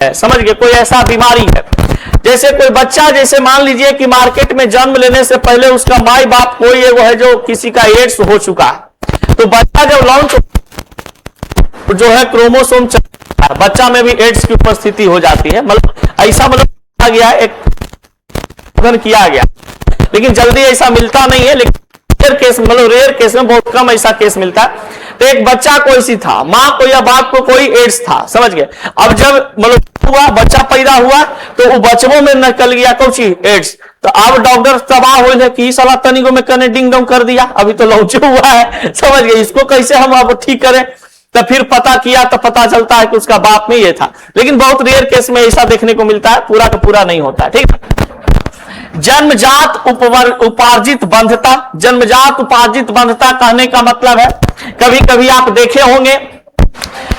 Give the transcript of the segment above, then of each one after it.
है, समझ गए, कोई ऐसा बीमारी है। जैसे कोई बच्चा, जैसे मान लीजिए कि मार्केट में जन्म लेने से पहले उसका माई बाप कोई वो है जो किसी का एड्स हो चुका है, तो बच्चा जब लॉन्च जो है क्रोमोसोम बच्चा में भी एड्स की उपस्थिति हो जाती है, मतलब ऐसा मतलब गया एक किया गया, लेकिन जल्दी ऐसा मिलता नहीं है, लेकिन रेयर केस, मतलब रेयर केस में बहुत कम ऐसा केस मिलता है। तो एक बच्चा कोई सी था, माँ को या बाप को कोई एड्स था, समझ गए। अब जब मतलब हुआ बच्चा पैदा हुआ तो वो बचपों में निकल गया कुछ एड्स, तो अब डॉक्टर तबाह हो गए कि साला तनिको में कने डिंग डोंग कर दिया, अभी तो लौचे हुआ है, समझ गए, इसको कैसे हम अब ठीक करें। तो फिर पता किया तो पता चलता है कि उसका बाप में ये था, लेकिन बहुत रेयर केस में ऐसा देखने को मिलता है, पूरा का पूरा नहीं होता है, ठीक है। जन्मजात उपार्जित बंधता, जन्मजात उपार्जित बंधता कहने का मतलब है, कभी कभी आप देखे होंगे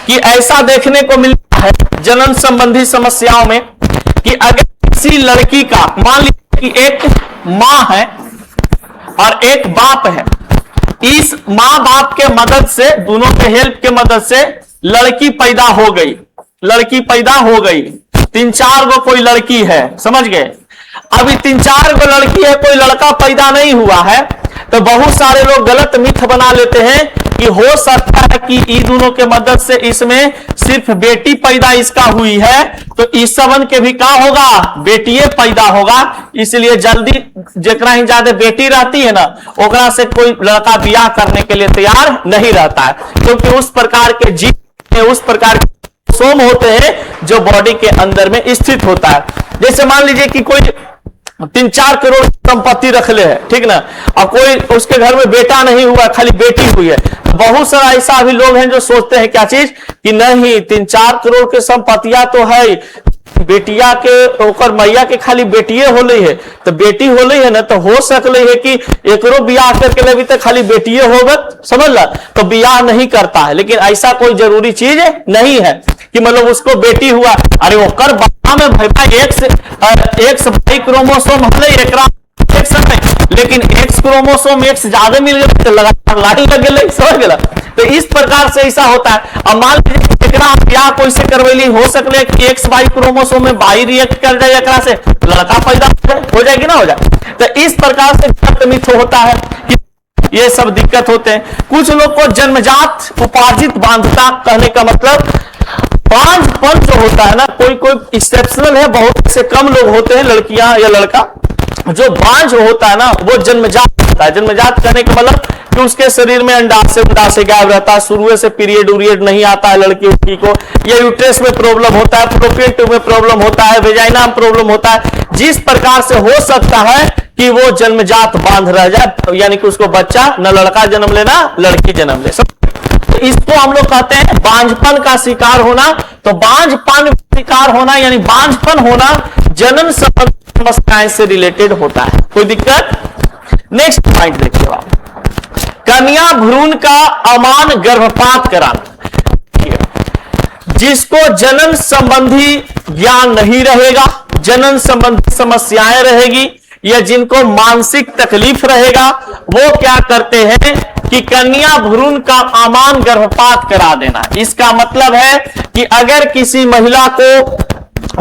कि ऐसा देखने को मिलता है जनन संबंधी समस्याओं में कि अगर किसी लड़की का, मान लीजिए कि एक मां है और एक बाप है, इस मां बाप के मदद से, दोनों के हेल्प के मदद से लड़की पैदा हो गई, लड़की पैदा हो गई, 3-4 गो कोई लड़की है, समझ गए। अभी 3-4 गो लड़की है, कोई लड़का पैदा नहीं हुआ है, तो बहुत सारे लोग गलत मिथ बना लेते हैं कि हो सकता है कि इन दोनों के मदद से इसमें सिर्फ बेटी पैदा इसका हुई है, तो इस सबन के भी क्या होगा, बेटिए पैदा होगा, इसलिए जल्दी जितना ही ज्यादा बेटी रहती है ना, ओकरा से कोई लड़का ब्याह करने के लिए तैयार नहीं रहता है, क्योंकि उस प्रकार के जीन, उस प्रकार के सोम होते हैं जो बॉडी के अंदर में स्थित होता है। जैसे मान लीजिए कि कोई 3-4 करोड़ संपत्ति रख ले है, ठीक ना, और कोई उसके घर में बेटा नहीं हुआ, खाली बेटी हुई है, तो बहुत सारा ऐसा भी लोग हैं जो सोचते हैं क्या चीज कि नहीं 3-4 करोड़ के संपत्तियां तो है, बेटिया के ओकर मैया के खाली बेटिए होले है, तो बेटी होले है ना, तो हो सकले है कि एकरो बियाह करके ले भी तो खाली बेटिए होगा, समझ ला, तो बियाह नहीं करता है। लेकिन ऐसा कोई जरूरी चीज नहीं है कि मतलब उसको बेटी हुआ, अरे ओकर बाबा में भाई एक्स वाई क्रोमोसोम हले एकरा एक समय, लेकिन एक्स क्रोमोसोम एक्स ज्यादा मिल गया तो लगातार लाइन लग गए, समझ गया। तो इस प्रकार से ऐसा होता है। अब मान लीजिए एकरा ब्याह कोई से करवैली, हो सकले कि एक्स वाई क्रोमोसोम में बाई रिएक्ट कर जाए, एकरा से लड़का पैदा हो जाए कि ना हो जाए। तो इस प्रकार से गलत मिथ होता है कि ये सब दिक्कत होते हैं। कुछ लोग को जन्मजात उपार्जित बांधता कहने का मतलब बांझपन जो होता है ना, कोई कोई एक्सेप्शनल है, बहुत से कम लोग होते हैं, लड़कियां या लड़का, जो बांझ होता है ना वो जन्मजात होता है। जन्मजात करने का मतलब कि उसके शरीर में अंडा से गायब रहता है, शुरू से पीरियड उरियड नहीं आता है लड़की उड़की को, या यूट्रस में प्रॉब्लम होता है, प्रोपियन ट्यूब में प्रॉब्लम होता है, वेजाइना में प्रॉब्लम होता है, जिस प्रकार से हो सकता है कि वो जन्मजात बांध रह जाए, यानी कि उसको बच्चा न लड़का जन्म लेना लड़की जन्म ले। तो इसको हम लोग कहते हैं बांझपन का शिकार होना। तो बांझपन शिकार होना यानी बांझपन होना जनन संबंधी समस्याएं से रिलेटेड होता है। कोई दिक्कत? नेक्स्ट पॉइंट देखिए आप, कन्या भ्रूण का अमान गर्भपात कराना। जिसको जनन संबंधी ज्ञान नहीं रहेगा, जनन संबंधी समस्याएं रहेगी, या जिनको मानसिक तकलीफ रहेगा, वो क्या करते हैं कि कन्या भ्रूण का अमान गर्भपात करा देना। इसका मतलब है कि अगर किसी महिला को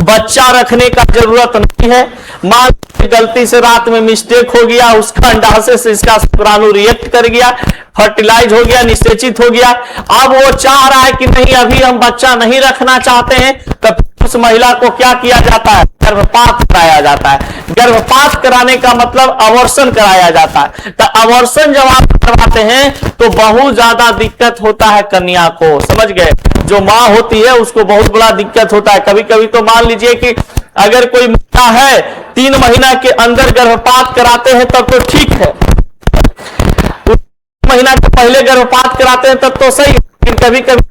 बच्चा रखने का जरूरत नहीं है, मान गलती से रात में मिस्टेक हो गया, उसका अंडाशय से इसका शुक्राणु रिएक्ट कर गया, फर्टिलाइज हो गया, निषेचित हो गया, अब वो चाह रहा है कि नहीं अभी हम बच्चा नहीं रखना चाहते हैं, तो उस महिला को क्या किया जाता है? गर्भपात कराया जाता है। गर्भपात कराने का मतलब अबॉर्शन कराया जाता है। तो अबॉर्शन जब आप करवाते हैं तो बहुत ज्यादा दिक्कत होता है कन्या को, समझ गए। जो माँ होती है उसको बहुत बड़ा दिक्कत होता है। कभी कभी तो मान लीजिए कि अगर कोई महिला है 3 महीना के अंदर गर्भपात कराते हैं तब तो ठीक है, 3 महीना के पहले गर्भपात कराते हैं तब तो सही, लेकिन कभी कभी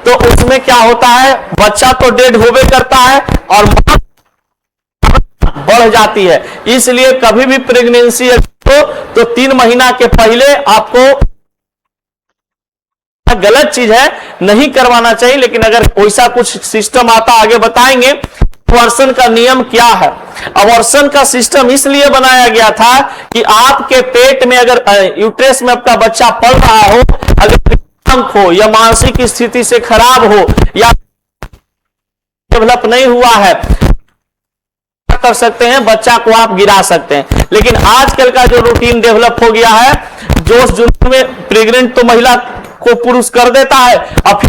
तो उसमें क्या होता है, बच्चा तो डेड होवे करता है और मां बढ़ जाती है। इसलिए कभी भी प्रेगनेंसी तो 3 महीना के पहले आपको, गलत चीज है, नहीं करवाना चाहिए। लेकिन अगर वैसा कुछ सिस्टम आता, आगे बताएंगे अबॉर्शन का नियम क्या है। अबॉर्शन का सिस्टम इसलिए बनाया गया था कि आपके पेट में अगर यूट्रस में आपका बच्चा पल रहा हो, अगर आंख हो या मानसिक स्थिति से खराब हो या डेवलप नहीं हुआ है, कर सकते हैं, बच्चा को आप गिरा सकते हैं। लेकिन आजकल का जो रूटीन डेवलप हो गया है, जोश जुनून में प्रेग्नेंट तो महिला को पुरुष कर देता है, अब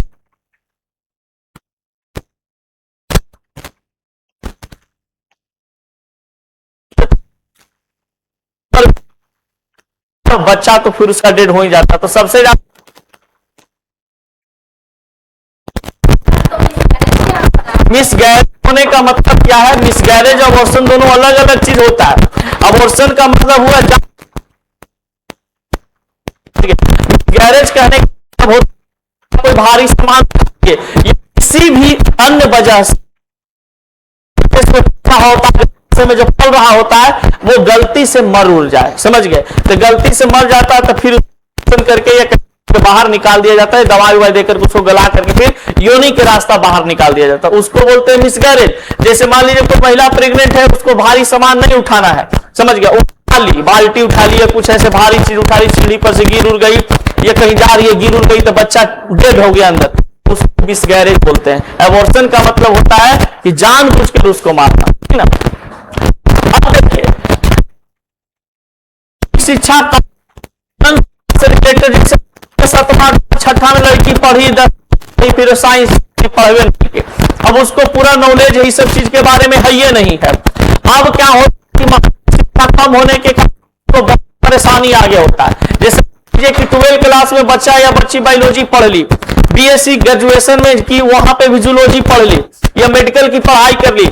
बच्चा तो फिर उसका डेड हो ही जाता। तो सबसे ज्यादा मिसगैरेज होने का मतलब क्या है? मिसगैरेज और अबॉर्शन दोनों अलग अलग चीज होता है। अबॉर्शन का मतलब हुआ मिसगैरेज कहने का मतलब होता कोई भारी सामान किसी भी अन्य वजह से में जो पल रहा होता है वो गलती से मर उड़ जाए, समझ गए? तो गलती से मर जाता है तो फिर करके या बाहर निकाल दिया जाता है, दवाई ववाई देकर उसको गला करके फिर योनि के रास्ता बाहर निकाल दिया जाता है, उसको बोलते हैं मिसगैरेज। जैसे मान लीजिए कोई महिला प्रेग्नेंट है, उसको भारी सामान नहीं उठाना है, समझ गया, उठा ली, बाल्टी उठा ली, कुछ ऐसे भारी चीज उठा ली, सीढ़ी पर से गिर उड़ गई या कहीं जा रही है गिर उड़ गई तो बच्चा डेड हो गया अंदर, उसको मिसगैरेज बोलते हैं। एबॉर्शन का मतलब होता है कि जानबूझकर उसको मारना, ठीक ना। अब देखिए शिक्षा से रिलेटेड सतमा छठा में लड़की पढ़ी, 10 फिर साइंस पढ़वे नहीं, अब उसको पूरा नॉलेज है, इस सब चीज के बारे में है ये नहीं है। अब क्या होता है, कम होने के कारण तो परेशानी आगे होता है। जैसे कि 12 क्लास में बच्चा या बच्ची बायोलॉजी पढ़ ली, बीएससी ग्रेजुएशन में की, वहां पे फिजियोलॉजी पढ़ ली या मेडिकल की पढ़ाई कर ली,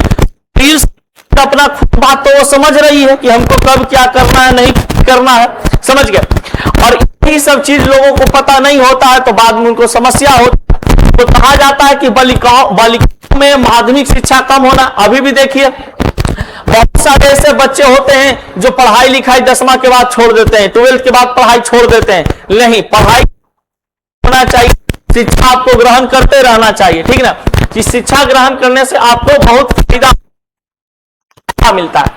अपना बात तो वो समझ रही है कि हमको कब क्या करना है नहीं करना है, समझ गए। और यही सब चीज लोगों को पता नहीं होता है तो बाद में उनको समस्या होती है। तो कहा जाता है कि बालिकाओं में माध्यमिक शिक्षा कम होना। अभी भी देखिए बहुत सारे ऐसे बच्चे होते हैं जो पढ़ाई लिखाई 10वां के बाद छोड़ देते हैं, 12 के बाद पढ़ाई छोड़ देते हैं। नहीं, पढ़ाई होना चाहिए, शिक्षा आपको ग्रहण करते रहना चाहिए, ठीक ना। कि शिक्षा ग्रहण करने से आपको बहुत फायदा मिलता है।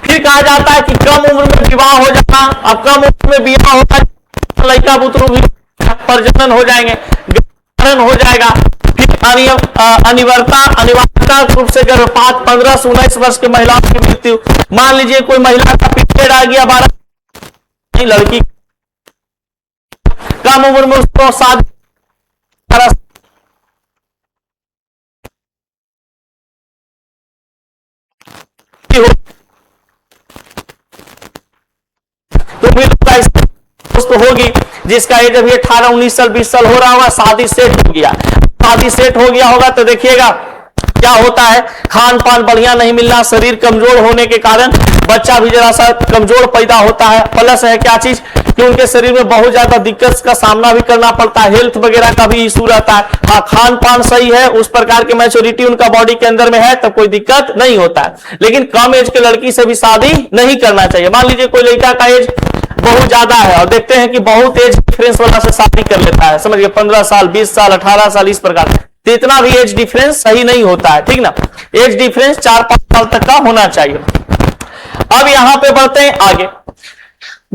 फिर कहा जाता है कि कम उम्र में विवाह हो जाना, अब कम उम्र में विवाह होता है, लड़का बुतरू भी प्रजनन हो जाएंगे, हो जाएगा। फिर अनिवार्यता रूप से गर्भपात, 15 से 19 वर्ष की महिलाओं की मृत्यु। मान लीजिए कोई महिला का पीरियड आ गया 12, लड़की कम उम्र में उसको शादी तो होगी, जिसका एज अभी 18, 19 साल 20 साल हो रहा होगा, शादी सेट हो गया। शादी सेट हो गया होगा तो देखिएगा क्या होता है, खान पान बढ़िया नहीं मिलना, शरीर कमजोर होने के कारण बच्चा भी जरा सा कमजोर पैदा होता है। प्लस है क्या चीज कि उनके शरीर में बहुत ज्यादा दिक्कत का सामना भी करना पड़ता है, हेल्थ वगैरह का भी इशू रहता है। हाँ, खान पान सही है, उस प्रकार की मैच्योरिटी उनका बॉडी के अंदर में है तो कोई दिक्कत नहीं होता है। लेकिन कम एज के लड़की से भी शादी नहीं करना चाहिए। मान लीजिए कोई लड़का का एज बहुत ज्यादा है और देखते हैं कि बहुत एज डिफरेंस वाला से शादी कर लेता है, समझिए 15 साल 20 साल 18 साल इस प्रकार, तो इतना भी एज डिफरेंस सही नहीं होता है, ठीक ना। एज डिफरेंस 4-5 साल तक का होना चाहिए। अब यहां पे बढ़ते हैं आगे।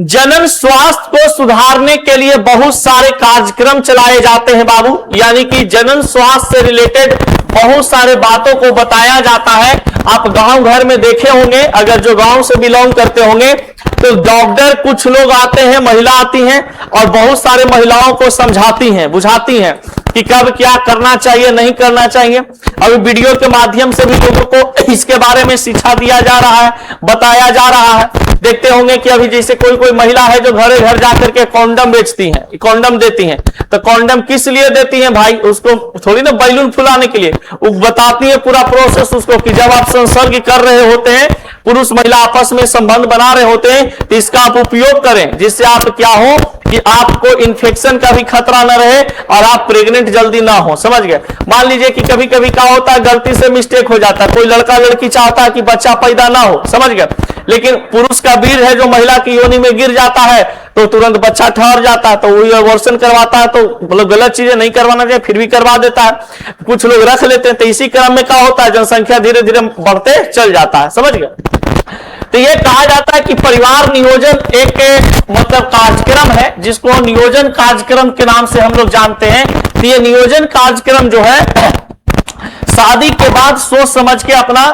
जनन स्वास्थ्य को सुधारने के लिए बहुत सारे कार्यक्रम चलाए जाते हैं बाबू, यानी कि जनन स्वास्थ्य से रिलेटेड बहुत सारे बातों को बताया जाता है। आप गांव घर में देखे होंगे, अगर जो गांव से बिलोंग करते होंगे तो डॉक्टर कुछ लोग आते हैं, महिला आती हैं और बहुत सारे महिलाओं को समझाती हैं, बुझाती हैं कि कब क्या करना चाहिए नहीं करना चाहिए। अभी वीडियो के माध्यम से भी लोगों को इसके बारे में शिक्षा दिया जा रहा है, बताया जा रहा है। देखते होंगे कि अभी जैसे कोई महिला है जो घरे घर जाकर के कॉन्डम बेचती हैं, कॉन्डम देती हैं, तो कॉन्डम किस लिए देती हैं भाई? उसको थोड़ी ना बैलून फुलाने के लिए, वो बताती है पूरा प्रोसेस उसको कि जब आप संसर्ग कर रहे होते हैं, पुरुष महिला आपस में संबंध बना रहे होते हैं, तो इसका आप उपयोग करें जिससे आप क्या हो कि आपको इन्फेक्शन का भी खतरा न रहे और आप प्रेग्नेंट जल्दी ना हो, समझ गए। मान लीजिए कि कभी कभी क्या होता है, गलती से मिस्टेक हो जाता है, कोई लड़का लड़की चाहता है कि बच्चा पैदा ना हो, समझ गए, लेकिन पुरुष का वीर्य है जो महिला की योनि में गिर जाता है तो तुरंत बच्चा ठहर जाता है, तो वही अबॉर्शन करवाता है। तो मतलब गलत चीजें नहीं करवाना चाहिए, फिर भी करवा देता है। कुछ लोग रख लेते हैं, तो इसी क्रम में क्या होता है, जनसंख्या धीरे धीरे बढ़ते चल जाता है, समझ गए। तो ये कहा जाता है कि परिवार नियोजन एक मतलब कार्यक्रम है जिसको नियोजन कार्यक्रम के नाम से हम लोग जानते हैं। तो ये नियोजन कार्यक्रम जो है शादी के बाद सोच समझ के अपना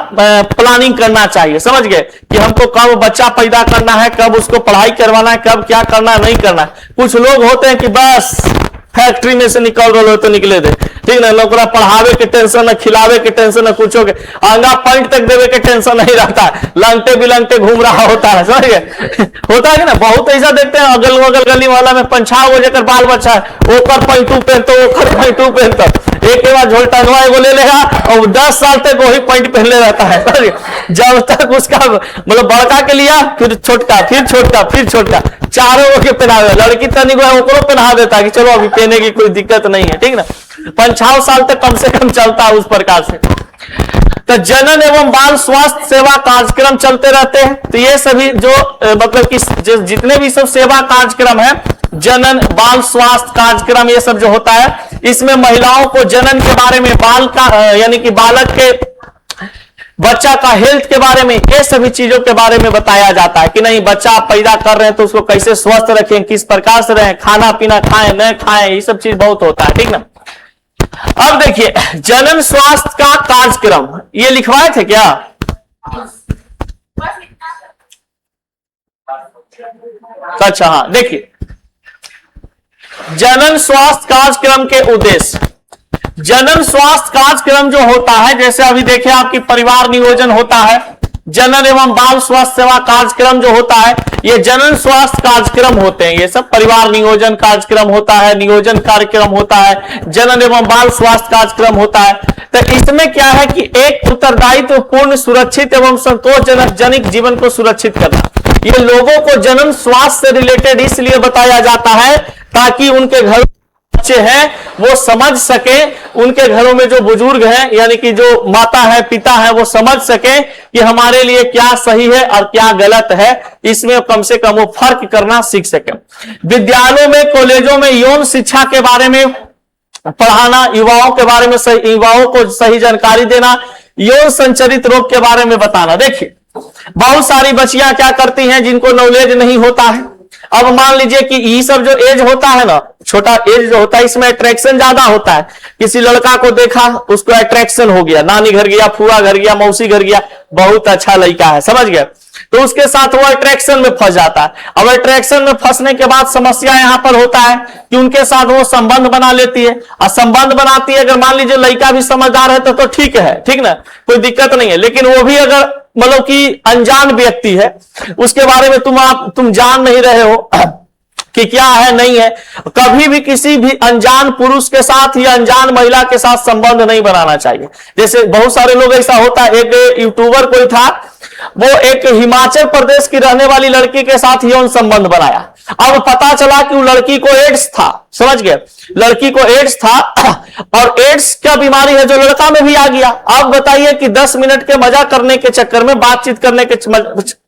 प्लानिंग करना चाहिए, समझ गए कि हमको कब बच्चा पैदा करना है, कब उसको पढ़ाई करवाना है, कब क्या करना है, नहीं करना है। कुछ लोग होते हैं कि बस फैक्ट्री में से निकल रहे हो तो निकले दे, ठीक ना, लोग पढ़ावे के टेंशन न, खिलावे के टेंशन न, कुछ हो के आंगा पॉइंट तक देवे के टेंशन नहीं रहता है, लंगटे बिलंगटे घूम रहा होता है, समझ गए। होता है ना, बहुत ऐसा देखते हैं अगल बगल गली वाला में 5-6 गो जेकर बाल बच्चा है, ओकर पैंटू पहनतो, ओकर पैंटू पहनतो, एक के बाद झोलटनवा एगो ले लेगा और 10 साल तक वही पैंट पहनले रहता है, जब तक उसका मतलब बड़का के लिया फिर छोटका, फिर छोटका, फिर छोटका, चारों के पहनावे। लड़की तनिक ओकरो पहना देता है कि चलो अभी पहने की कोई दिक्कत नहीं है, ठीक ना। 5-6 साल तक कम से कम चलता है उस प्रकार से। तो जनन एवं बाल स्वास्थ्य सेवा कार्यक्रम चलते रहते हैं। तो ये सभी जो मतलब कि जितने भी सब सेवा कार्यक्रम है, जनन बाल स्वास्थ्य कार्यक्रम, ये सब जो होता है, इसमें महिलाओं को जनन के बारे में, बाल का यानी कि बालक के बच्चा का हेल्थ के बारे में, ये सभी चीजों के बारे में बताया जाता है कि नहीं बच्चा पैदा कर रहे हैं तो उसको कैसे स्वस्थ रखें, किस प्रकार से रहें, खाना पीना खाएं न खाएं, ये सब चीज बहुत होता है, ठीक ना। अब देखिए जनन स्वास्थ्य का कार्यक्रम ये लिखवाए थे क्या? अच्छा हाँ, देखिए जनन स्वास्थ्य कार्यक्रम के उद्देश्य। जनन स्वास्थ्य कार्यक्रम जो होता है, जैसे अभी देखिए आपकी परिवार नियोजन होता है, जनन एवं बाल स्वास्थ्य सेवा कार्यक्रम जो होता है, ये जनन स्वास्थ्य कार्यक्रम होते हैं। ये सब परिवार नियोजन कार्यक्रम होता है, नियोजन कार्यक्रम होता है, जनन एवं बाल स्वास्थ्य कार्यक्रम होता है। तो इसमें क्या है कि एक उत्तरदायित्व पूर्ण, सुरक्षित एवं संतोषजनक जनिक जीवन को सुरक्षित करना। ये लोगों को जनन स्वास्थ्य से रिलेटेड इसलिए बताया जाता है ताकि उनके घर बच्चे हैं वो समझ सके, उनके घरों में जो बुजुर्ग हैं यानी कि जो माता है पिता है वो समझ सके कि हमारे लिए क्या सही है और क्या गलत है, इसमें कम से कम वो फर्क करना सीख सके। विद्यालयों में, कॉलेजों में यौन शिक्षा के बारे में पढ़ाना, युवाओं के बारे में युवाओं को सही जानकारी देना, यौन संचरित रोग के बारे में बताना। देखिए बहुत सारी बच्चियां क्या करती हैं जिनको नॉलेज नहीं होता है। अब मान लीजिए कि ये सब जो एज होता है ना, छोटा एज जो होता है, इसमें अट्रैक्शन ज्यादा होता है। किसी लड़का को देखा, उसको अट्रैक्शन हो गया, नानी घर गया, फूआ घर गया, मौसी घर गया, बहुत अच्छा लड़का है, समझ गया, तो उसके साथ वो अट्रैक्शन में फंस जाता है। अब अट्रैक्शन में फंसने के बाद समस्या यहां पर होता है कि उनके साथ वो संबंध बना लेती है, और संबंध बनाती है, अगर मान लीजिए लड़का भी समझदार है तो ठीक है, ठीक ना, कोई दिक्कत नहीं है। लेकिन वो भी अगर मतलब कि अनजान व्यक्ति है, उसके बारे में तुम जान नहीं रहे हो कि क्या है नहीं है, कभी भी किसी भी अनजान पुरुष के साथ या अनजान महिला के साथ संबंध नहीं बनाना चाहिए। जैसे बहुत सारे लोग ऐसा होता है, एक यूट्यूबर कोई था, वो एक हिमाचल प्रदेश की रहने वाली लड़की के साथ यौन संबंध बनाया। अब पता चला कि वो लड़की को एड्स था, समझ गए, लड़की को एड्स था, और एड्स क्या बीमारी है जो लड़का में भी आ गया। अब बताइए कि 10 मिनट के मजा करने के चक्कर में, बातचीत करने के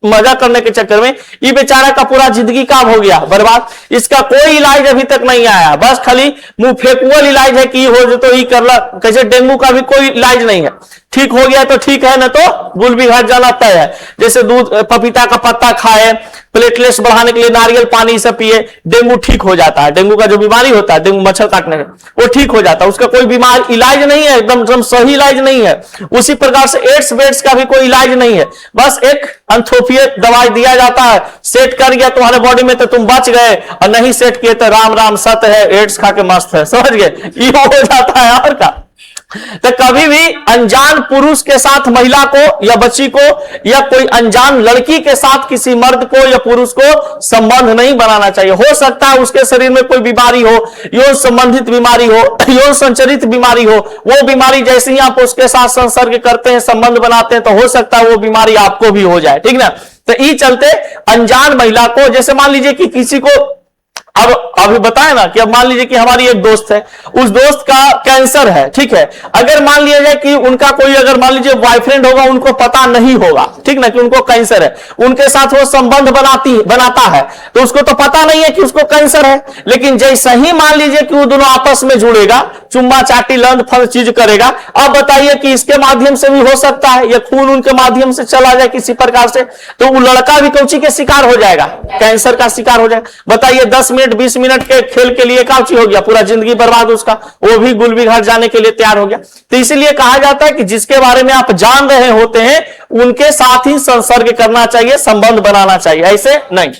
मजा करने के चक्कर में ये बेचारा का पूरा जिंदगी काम हो गया बर्बाद। इसका कोई इलाज अभी तक नहीं आया, बस खाली मुंह फेंकुअल इलाज है कि हो जो तो ये कर ला, कैसे डेंगू का भी कोई इलाज नहीं है। ठीक हो गया तो ठीक है, ना तो गुल भी घाट जाना तय है। जैसे दूध, पपीता का पत्ता खाए, प्लेटलेट्स बढ़ाने के लिए नारियल पानी से पिए, डेंगू ठीक हो जाता है। डेंगू का जो बीमारी होता है, डेंगू मच्छर काटने का, वो ठीक हो जाता है, उसका कोई बीमारी इलाज नहीं है, एकदम सही इलाज नहीं है। उसी प्रकार से एड्स वेड्स का भी कोई इलाज नहीं है, बस एक अंथोफिया दवाई दिया जाता है, सेट कर गया तुम्हारे बॉडी में तो तुम बच गए, और नहीं सेट किए तो राम राम सत्य है, एड्स खा के मस्त है, समझ गए, ये हो जाता है। और का तो कभी भी अनजान पुरुष के साथ महिला को या बच्ची को, या कोई अनजान लड़की के साथ किसी मर्द को या पुरुष को संबंध नहीं बनाना चाहिए। हो सकता है उसके शरीर में कोई बीमारी हो, यौन संबंधित बीमारी हो, यौन संचरित बीमारी हो, वो बीमारी जैसे ही आप उसके साथ संसर्ग करते हैं, संबंध बनाते हैं, तो हो सकता है वो बीमारी आपको भी हो जाए, ठीक ना। तो ये चलते अनजान महिला को, जैसे मान लीजिए कि किसी को अब अभी बताए ना कि अब मान लीजिए कि हमारी एक दोस्त है, उस दोस्त का कैंसर है, ठीक है। अगर मान लिया जाए कि उनका कोई अगर मान लीजिए बॉयफ्रेंड होगा, उनको पता नहीं होगा, ठीक ना, कि उनको कैंसर है, उनके साथ वो संबंध बनाता है, तो उसको तो पता नहीं है कि उसको कैंसर है। लेकिन जैसे ही मान लीजिए कि वो दोनों आपस में जुड़ेगा, चुम्मा चाटी लंद फंद चीज करेगा, अब बताइए कि इसके माध्यम से भी हो सकता है, या खून उनके माध्यम से चला जाए किसी प्रकार से, तो वो लड़का भी कौची के शिकार हो जाएगा, कैंसर का शिकार हो जाएगा। बताइए 10 मिनट 20 मिनट के खेल के लिए काउची हो गया, पूरा जिंदगी बर्बाद उसका, वो भी गुलबी घाट जाने के लिए तैयार हो गया। तो इसलिए कहा जाता है कि जिसके बारे में आप जान रहे होते हैं उनके साथ ही संसर्ग करना चाहिए, संबंध बनाना चाहिए, ऐसे नहीं।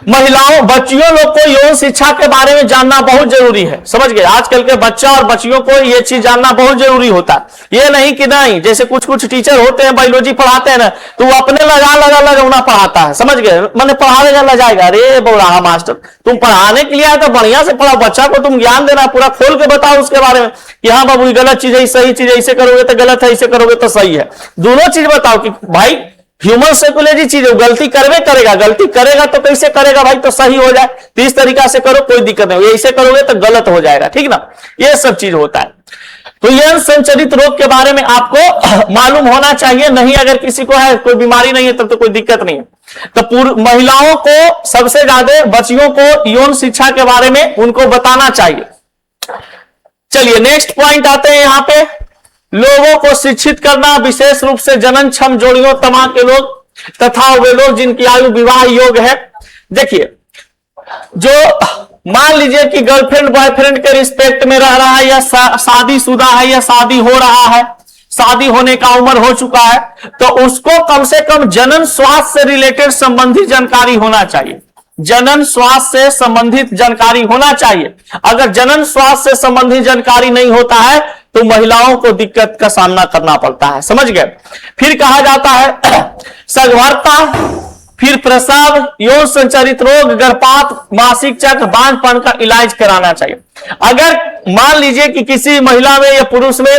महिलाओं बच्चियों लोग को यौन शिक्षा के बारे में जानना बहुत जरूरी है, समझ गए। आजकल के बच्चा और बच्चियों को ये चीज जानना बहुत जरूरी होता है। ये नहीं कि नहीं, जैसे कुछ कुछ टीचर होते हैं बायोलॉजी पढ़ाते हैं ना, तो वो अपने लगा पढ़ाता है, समझ गए, मैंने पढ़ाने लगा जाएगा, अरे बोला मास्टर तुम पढ़ाने के लिए आए तो बढ़िया से पढ़ाओ, बच्चा को तुम ज्ञान देना, पूरा खोल के बताओ उसके बारे में कि हाँ बाबू ये गलत चीज है, सही चीज है, इसे करोगे तो गलत है, इसे करोगे तो सही है। दोनों चीज बताओ कि भाई ह्यूमन साइकोलॉजी चीज है, गलती करेगा, गलती करेगा तो कैसे करेगा भाई, तो सही हो जाए, तो इस तरीका से करो, कोई दिक्कत नहीं, ऐसे करोगे तो गलत हो जाएगा, ठीक ना, ये सब चीज होता है। तो यौन संचरित रोग के बारे में आपको मालूम होना चाहिए, नहीं अगर किसी को है, कोई बीमारी नहीं है तब तो कोई दिक्कत नहीं है। तो महिलाओं को सबसे ज्यादा, बच्चियों को यौन शिक्षा के बारे में उनको बताना चाहिए। चलिए नेक्स्ट पॉइंट आते हैं यहां पे, लोगों को शिक्षित करना, विशेष रूप से जननक्षम जोड़ियों तमा के लोग तथा वे लोग जिनकी आयु विवाह योग्य है। देखिए जो मान लीजिए कि गर्लफ्रेंड बॉयफ्रेंड के रिस्पेक्ट में रह रहा है, या शादीशुदा है, या शादी हो रहा है, शादी होने का उम्र हो चुका है, तो उसको कम से कम जनन स्वास्थ्य से रिलेटेड संबंधित जानकारी होना चाहिए, जनन स्वास्थ्य से संबंधित जानकारी होना चाहिए। अगर जनन स्वास्थ्य से संबंधित जानकारी नहीं होता है तो महिलाओं को दिक्कत का सामना करना पड़ता है, समझ गए। फिर कहा जाता है सगर्भता, फिर प्रसव, यौन संचरित रोग, गर्भपात, मासिक चक्र, बांझपन का इलाज कराना चाहिए। अगर मान लीजिए कि किसी महिला में या पुरुष में,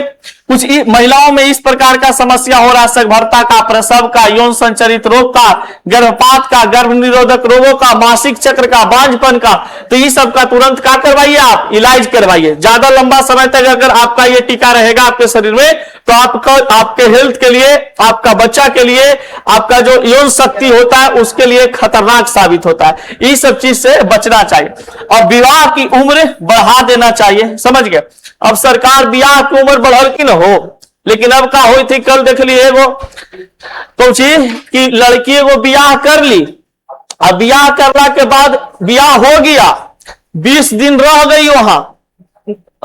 कुछ महिलाओं में इस प्रकार का समस्या हो रहा है, सगर्भता का, प्रसव का, यौन संचरित रोग का, गर्भपात का, गर्भ निरोधक रोगों का, मासिक चक्र का, बांझपन का, तो ये सब का तुरंत क्या करवाइए, आप इलाज करवाइए। ज्यादा लंबा समय तक अगर आपका ये टीका रहेगा आपके शरीर में, तो आपका, आपके हेल्थ के लिए, आपका बच्चा के लिए, आपका जो यौन शक्ति होता है उसके लिए खतरनाक साबित होता है। इस सब चीज से बचना चाहिए। और विवाह की उम्र बढ़ा देना चाहिए, समझ गए। अब सरकार ब्याह की उम्र बढ़ल की ना हो, लेकिन अब का हुई थी, कल देख ली एगो तो चीज कि लड़की एगो ब्याह कर ली, अब ब्याह करने के बाद ब्याह हो गया, 20 दिन रह गई वहां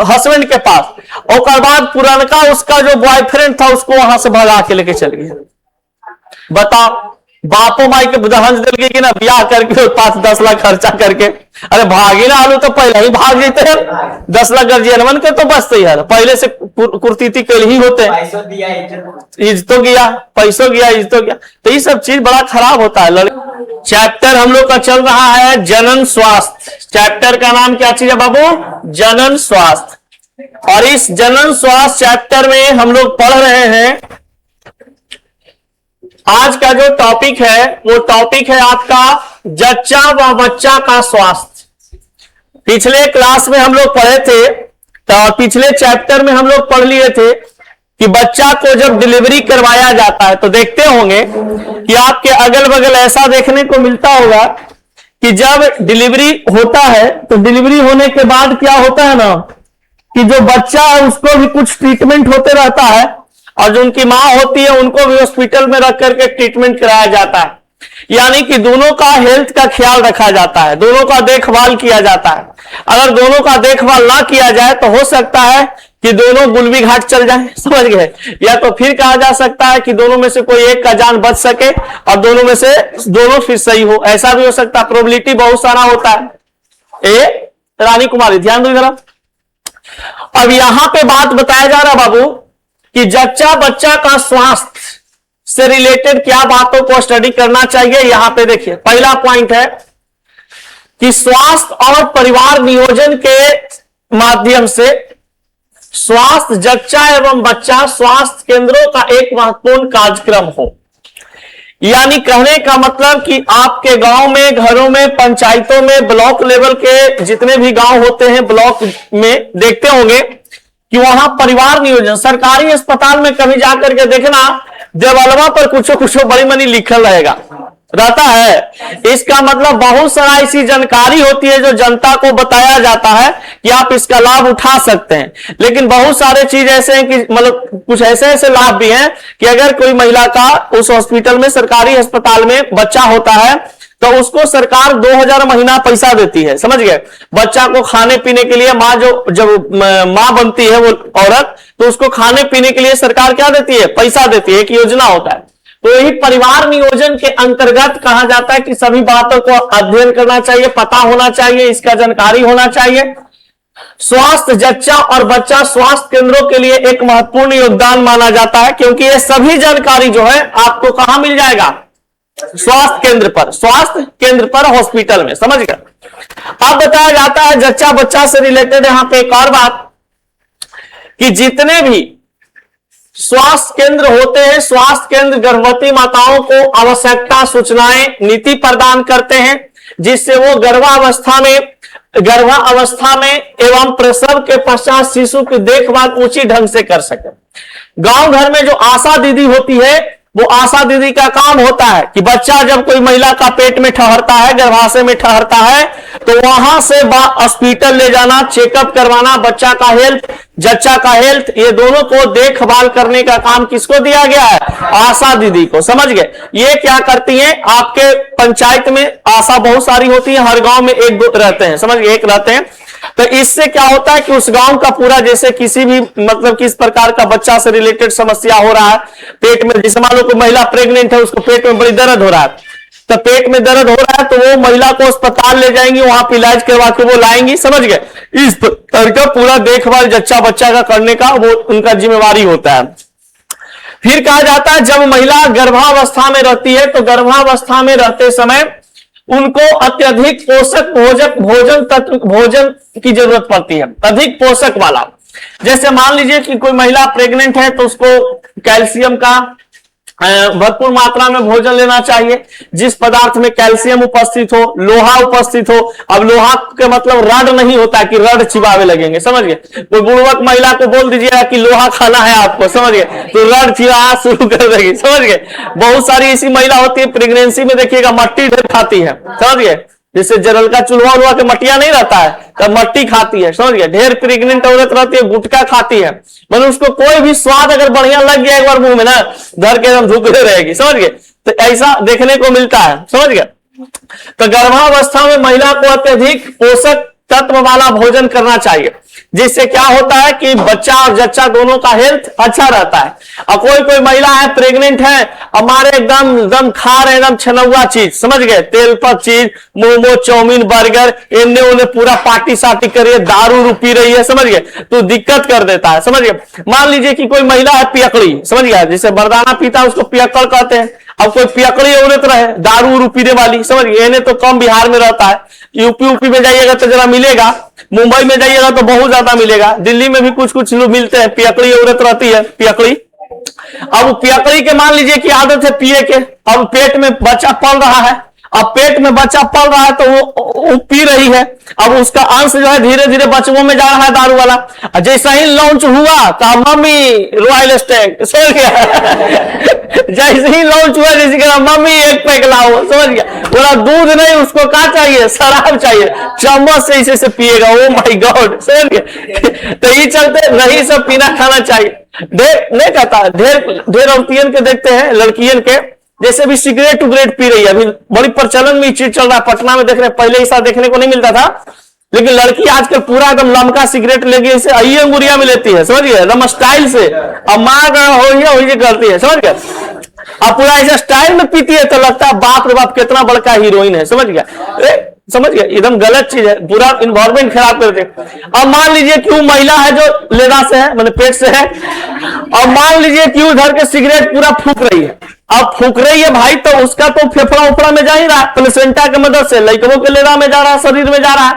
हस्बैंड के पास, और बाद पुरानका उसका जो बॉयफ्रेंड था उसको वहां से भगा के लेके चल गया। बताओ, बापो माई के दहंज दिल गई कि ना, ब्याह करके 5-10 लाख खर्चा करके, अरे भागी ना आलू तो पहले ही भाग जाते हैं, 10 लाख गर्जियन के तो बचते ही है, पहले से कुर्तीती कल ही होते हैं, इज्जतों गया, पैसों गया, इज्जतों गया, तो ये सब चीज बड़ा खराब होता है। चैप्टर हम लोग का चल रहा है जनन स्वास्थ्य, चैप्टर का नाम क्या चीज है बाबू, जनन स्वास्थ्य। और इस जनन स्वास्थ्य चैप्टर में हम लोग पढ़ रहे हैं, आज का जो टॉपिक है वो टॉपिक है आपका जच्चा व बच्चा का स्वास्थ्य। पिछले क्लास में हम लोग पढ़े थे, तो पिछले चैप्टर में हम लोग पढ़ लिए थे कि बच्चा को जब डिलीवरी करवाया जाता है, तो देखते होंगे कि आपके अगल बगल ऐसा देखने को मिलता होगा कि जब डिलीवरी होता है तो डिलीवरी होने के बाद क्या होता है ना, कि जो बच्चा है उसको भी कुछ ट्रीटमेंट होते रहता है, और जो उनकी मां होती है उनको भी हॉस्पिटल में रख करके ट्रीटमेंट कराया जाता है। यानी कि दोनों का हेल्थ का ख्याल रखा जाता है, दोनों का देखभाल किया जाता है। अगर दोनों का देखभाल ना किया जाए तो हो सकता है कि दोनों गुलबी घाट चल जाए, समझ गए, या तो फिर कहा जा सकता है कि दोनों में से कोई एक का जान बच सके और दोनों में से दोनों फिर सही हो, ऐसा भी हो सकता है। प्रोबेबिलिटी बहुत सारा होता है। रानी कुमारी ध्यान दो जरा, अब यहां पे बात बताया जा रहा बाबू कि जच्चा बच्चा का स्वास्थ्य से रिलेटेड क्या बातों को स्टडी करना चाहिए। यहां पे देखिए पहला पॉइंट है कि स्वास्थ्य और परिवार नियोजन के माध्यम से स्वास्थ्य जच्चा एवं बच्चा स्वास्थ्य केंद्रों का एक महत्वपूर्ण कार्यक्रम हो। यानी कहने का मतलब कि आपके गांव में, घरों में, पंचायतों में, ब्लॉक लेवल के जितने भी गांव होते हैं, ब्लॉक में देखते होंगे कि वहां परिवार नियोजन, सरकारी अस्पताल में कभी जाकर के देखना, देवालवा पर कुछ बड़ी मनी लिखल रहता है। इसका मतलब बहुत सारा ऐसी जानकारी होती है जो जनता को बताया जाता है कि आप इसका लाभ उठा सकते हैं। लेकिन बहुत सारे चीज ऐसे हैं कि मतलब कुछ ऐसे लाभ भी हैं कि अगर कोई महिला का उस हॉस्पिटल में, सरकारी अस्पताल में बच्चा होता है तो उसको सरकार 2000 महीना पैसा देती है, समझ गए। बच्चा को खाने पीने के लिए, माँ जब माँ बनती है वो औरत, तो उसको खाने पीने के लिए सरकार क्या देती है? पैसा देती है। एक योजना होता है। तो यही परिवार नियोजन के अंतर्गत कहा जाता है कि सभी बातों को अध्ययन करना चाहिए, पता होना चाहिए, इसका जानकारी होना चाहिए। स्वास्थ्य जच्चा और बच्चा स्वास्थ्य केंद्रों के लिए एक महत्वपूर्ण योगदान माना जाता है, क्योंकि ये सभी जानकारी जो है आपको कहां मिल जाएगा? स्वास्थ्य केंद्र पर, हॉस्पिटल में, समझ गए। अब बताया जाता है जच्चा बच्चा से रिलेटेड यहां पे एक और बात कि जितने भी स्वास्थ्य केंद्र होते हैं, स्वास्थ्य केंद्र गर्भवती माताओं को आवश्यकता सूचनाएं, नीति प्रदान करते हैं, जिससे वो गर्भावस्था में एवं प्रसव के पश्चात शिशु की देखभाल उचित ढंग से कर सके। गांव घर में जो आशा दीदी होती है, वो आशा दीदी का काम होता है कि बच्चा जब कोई महिला का पेट में ठहरता है, गर्भाशय में ठहरता है, तो वहां से हॉस्पिटल ले जाना, चेकअप करवाना, बच्चा का हेल्थ, जच्चा का हेल्थ, ये दोनों को देखभाल करने का काम किसको दिया गया है? आशा दीदी को, समझ गए। ये क्या करती हैं? आपके पंचायत में आशा बहुत सारी होती है, हर गांव में एक दो रहते हैं, समझ गए, एक रहते हैं। तो इससे क्या होता है कि उस गांव का पूरा, जैसे किसी भी मतलब किस प्रकार का बच्चा से रिलेटेड समस्या हो रहा है, पेट में, जैसे मान लो कोई महिला प्रेग्नेंट है, उसको पेट में बड़ी दर्द हो रहा है, तो पेट में दर्द हो रहा है तो वो महिला को अस्पताल ले जाएंगी, वहां पर इलाज करवा के वो लाएंगी, समझ गए। इस तरह का पूरा देखभाल जच्चा बच्चा का करने का वो उनका जिम्मेवारी होता है। फिर कहा जाता है जब महिला गर्भावस्था में रहती है तो गर्भावस्था में रहते समय उनको अत्यधिक पोषक भोजन की जरूरत पड़ती है, अधिक पोषक वाला। जैसे मान लीजिए कि कोई महिला प्रेग्नेंट है तो उसको कैल्शियम का भरपूर मात्रा में भोजन लेना चाहिए, जिस पदार्थ में कैल्शियम उपस्थित हो, लोहा उपस्थित हो। अब लोहा के मतलब रड नहीं होता कि रड चिबावे लगेंगे, समझ गए। कोई बुढ़वक महिला को बोल दीजिएगा कि लोहा खाना है आपको, समझ गए, तो रड चिबाना शुरू कर देगी, समझ गए। बहुत सारी ऐसी महिला होती है प्रेगनेंसी में, देखिएगा मट्टी ढेर खाती है, समझ गए। जैसे जरल का चूल्हा उल्हा के मटिया नहीं रहता है, तब मट्टी खाती है, समझ गए। ढेर प्रेग्नेंट औरत रहती है, गुटखा खाती है, मतलब उसको कोई भी स्वाद अगर बढ़िया लग गया एक बार मुंह में ना, घर के एकदम धुकरे रहेगी, समझ गए। तो ऐसा देखने को मिलता है, समझ गए। तो गर्भावस्था में महिला को अत्यधिक पोषक तत्व वाला भोजन करना चाहिए, जिससे क्या होता है कि बच्चा और जच्चा दोनों का हेल्थ अच्छा रहता है। और कोई महिला है प्रेग्नेंट है, हमारे एकदम खा रहे एकदम छनौआ चीज, समझ गए, तेल पर चीज, मोमो, चाउमीन, बर्गर, इन्हें उन्हें पूरा पार्टी सार्टी करिए, दारू पी रही है, समझ गए, तो दिक्कत कर देता है, समझ गए। मान लीजिए कि कोई महिला है पियकड़ी, समझ गया, जैसे मर्दाना पीता है उसको पियकड़ कहते हैं। अब कोई पियकड़ी औरत रहे दारू पीने वाली, समझ गए, इन्हें तो कम बिहार में रहता है, यूपी में जाइएगा तो जरा मिलेगा, मुंबई में जाइएगा तो बहुत ज्यादा मिलेगा, दिल्ली में भी कुछ लोग मिलते हैं, पियकड़ी औरत रहती है, पियकड़ी। अब पियकड़ी के मान लीजिए कि आदत है पिए के, अब पेट में बच्चा पल रहा है, अब पेट में बच्चा पल रहा है तो वो पी रही है, अब उसका अंश जो है धीरे धीरे बच्चों में जा रहा है दारू वाला। जैसा ही लॉन्च हुआ तो मम्मी रॉयल स्टैग, समझ गया। जैसे ही लॉन्च हुआ, जैसे कहा मम्मी एक पैक लाओ, समझ गया, पूरा दूध नहीं, उसको क्या चाहिए? शराब चाहिए, चम्मच से इसे पिएगा। ओ माय गॉड, समझ गया। तो ये चलते नहीं सब पीना खाना चाहिए। नहीं कहता, ढेर औरतियन के देखते हैं, लड़कियन के, जैसे भी सिगरेट उगरेट पी रही है, अभी बड़ी प्रचलन में चीज चल रहा है, पटना में देख रहे हैं, पहले ऐसा देखने को नहीं मिलता था, लेकिन लड़की आजकल पूरा एकदम लमका सिगरेट लेके इसे अइये अंगुरिया में लेती है, समझ गए, एकदम स्टाइल से, अब मार हो करती है, समझ गए। अब पूरा ऐसे स्टाइल में पीती है तो लगता है बाप रे बाप कितना बड़का हीरोइन है, समझ गया, समझ गया, एकदम गलत चीज है, पूरा इन्वायरमेंट खराब कर दे। अब मान लीजिए कि वो महिला है जो लेदा से है, मतलब पेट से है, और मान लीजिए कि वो घर के सिगरेट पूरा फूक रही है। अब फूक रही है भाई, तो उसका तो फेफड़ा उफड़ा में जा ही रहा है, प्लेसेंटा की मदद से लड़कों के लेदा में जा रहा है, शरीर में जा रहा है।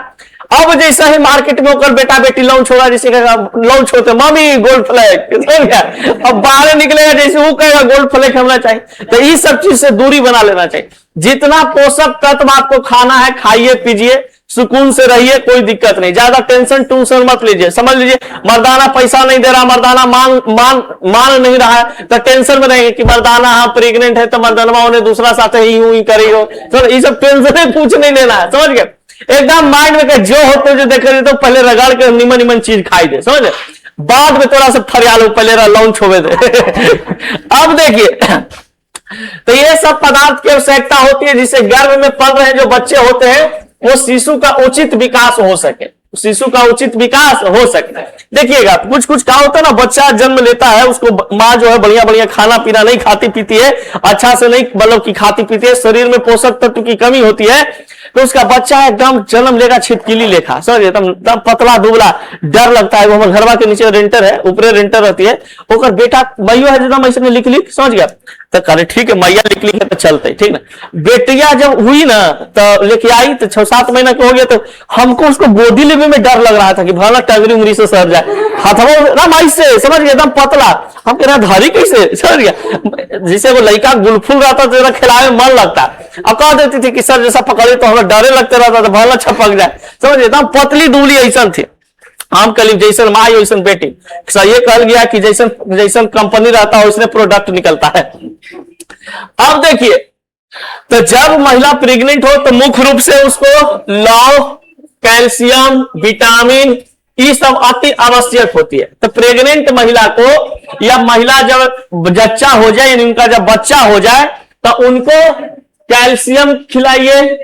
अब जैसा ही मार्केट में होकर बेटा बेटी लॉन्च होगा, जैसे लॉन्च होते मम्मी गोल्ड फ्लैग, अब बाहर निकलेगा जैसे वो कहेगा गोल्ड फ्लैग होना चाहिए। तो इस सब चीज से दूरी बना लेना चाहिए। जितना पोषक तत्व आपको खाना है खाइए पीजिए, सुकून से रहिए, कोई दिक्कत नहीं, ज्यादा टेंशन टूंशन मत लीजिए। समझ लीजिए मर्दाना पैसा नहीं दे रहा, मर्दाना मान नहीं रहा है, तो टेंशन में रहेंगे कि मर्दाना हाँ प्रेग्नेंट है तो मर्दाना ने दूसरा साथ ही यूं करी हो, तो ये सब टेंशन कुछ नहीं लेना है। समझ गए, एकदम माइंड में जो होते जो देख रहे तो पहले रगड़ के निमन निमन चीज खाई दे, समझ, बाद में थोड़ा सा फरियालो, पहले लॉन्च होवे दे। अब देखिए, तो ये सब पदार्थ की आवश्यकता होती है जिससे गर्भ में पल रहे जो बच्चे होते हैं वो शिशु का उचित विकास हो सके, शिशु का उचित विकास हो सकता है। देखिएगा कुछ कुछ क्या होता है ना, बच्चा जन्म लेता है, उसको माँ जो है बढ़िया बढ़िया खाना पीना नहीं खाती पीती है, अच्छा से नहीं मतलब कि खाती पीती है, शरीर में पोषक तत्व की कमी होती है, तो उसका बच्चा एकदम जन्म लेगा छिपकली लेखा, समझ एकदम पतला दुबला, डर लगता है। वो हमारे घरवा के नीचे रेंटर है, ऊपर रेंटर रहती है, ओकर बेटा मैयो है एकदम ऐसे लिख लिख, समझ गया, तो करे ठीक है मैया लिख लिख तो चलते, ठीक ना। बेटिया जब हुई ना तो लेके आई तो 6-7 महीना के हो गया, तो हमको उसको गोदी लेने में डर लग रहा था कि भला टगरी उंगली से सर जाए, हाथवा ना माई से, समझ गया एकदम पतला, हम कह रहे धारी कैसे, समझ गया। जैसे वो लड़का गुलफुल रहता तो जरा खिलावे में मन लगता, अब कह देती थी कि सर जैसा पकड़े तो हमें डरे लगते रहता तो भला छपक जाए, समझ एकदम पतली दूली ऐसा थी। आम कलीब जैसन माई वैसन बेटी, ये कहा गया कि जैसन जैसन कंपनी रहता है उसने प्रोडक्ट निकलता है। अब देखिए, तो जब महिला प्रेग्नेंट हो तो मुख्य रूप से उसको लौह, कैल्शियम, विटामिन ये सब अति आवश्यक होती है। तो प्रेग्नेंट महिला को या महिला जब जच्चा हो जाए यानी उनका जब बच्चा हो जाए तो उनको कैल्शियम खिलाइए,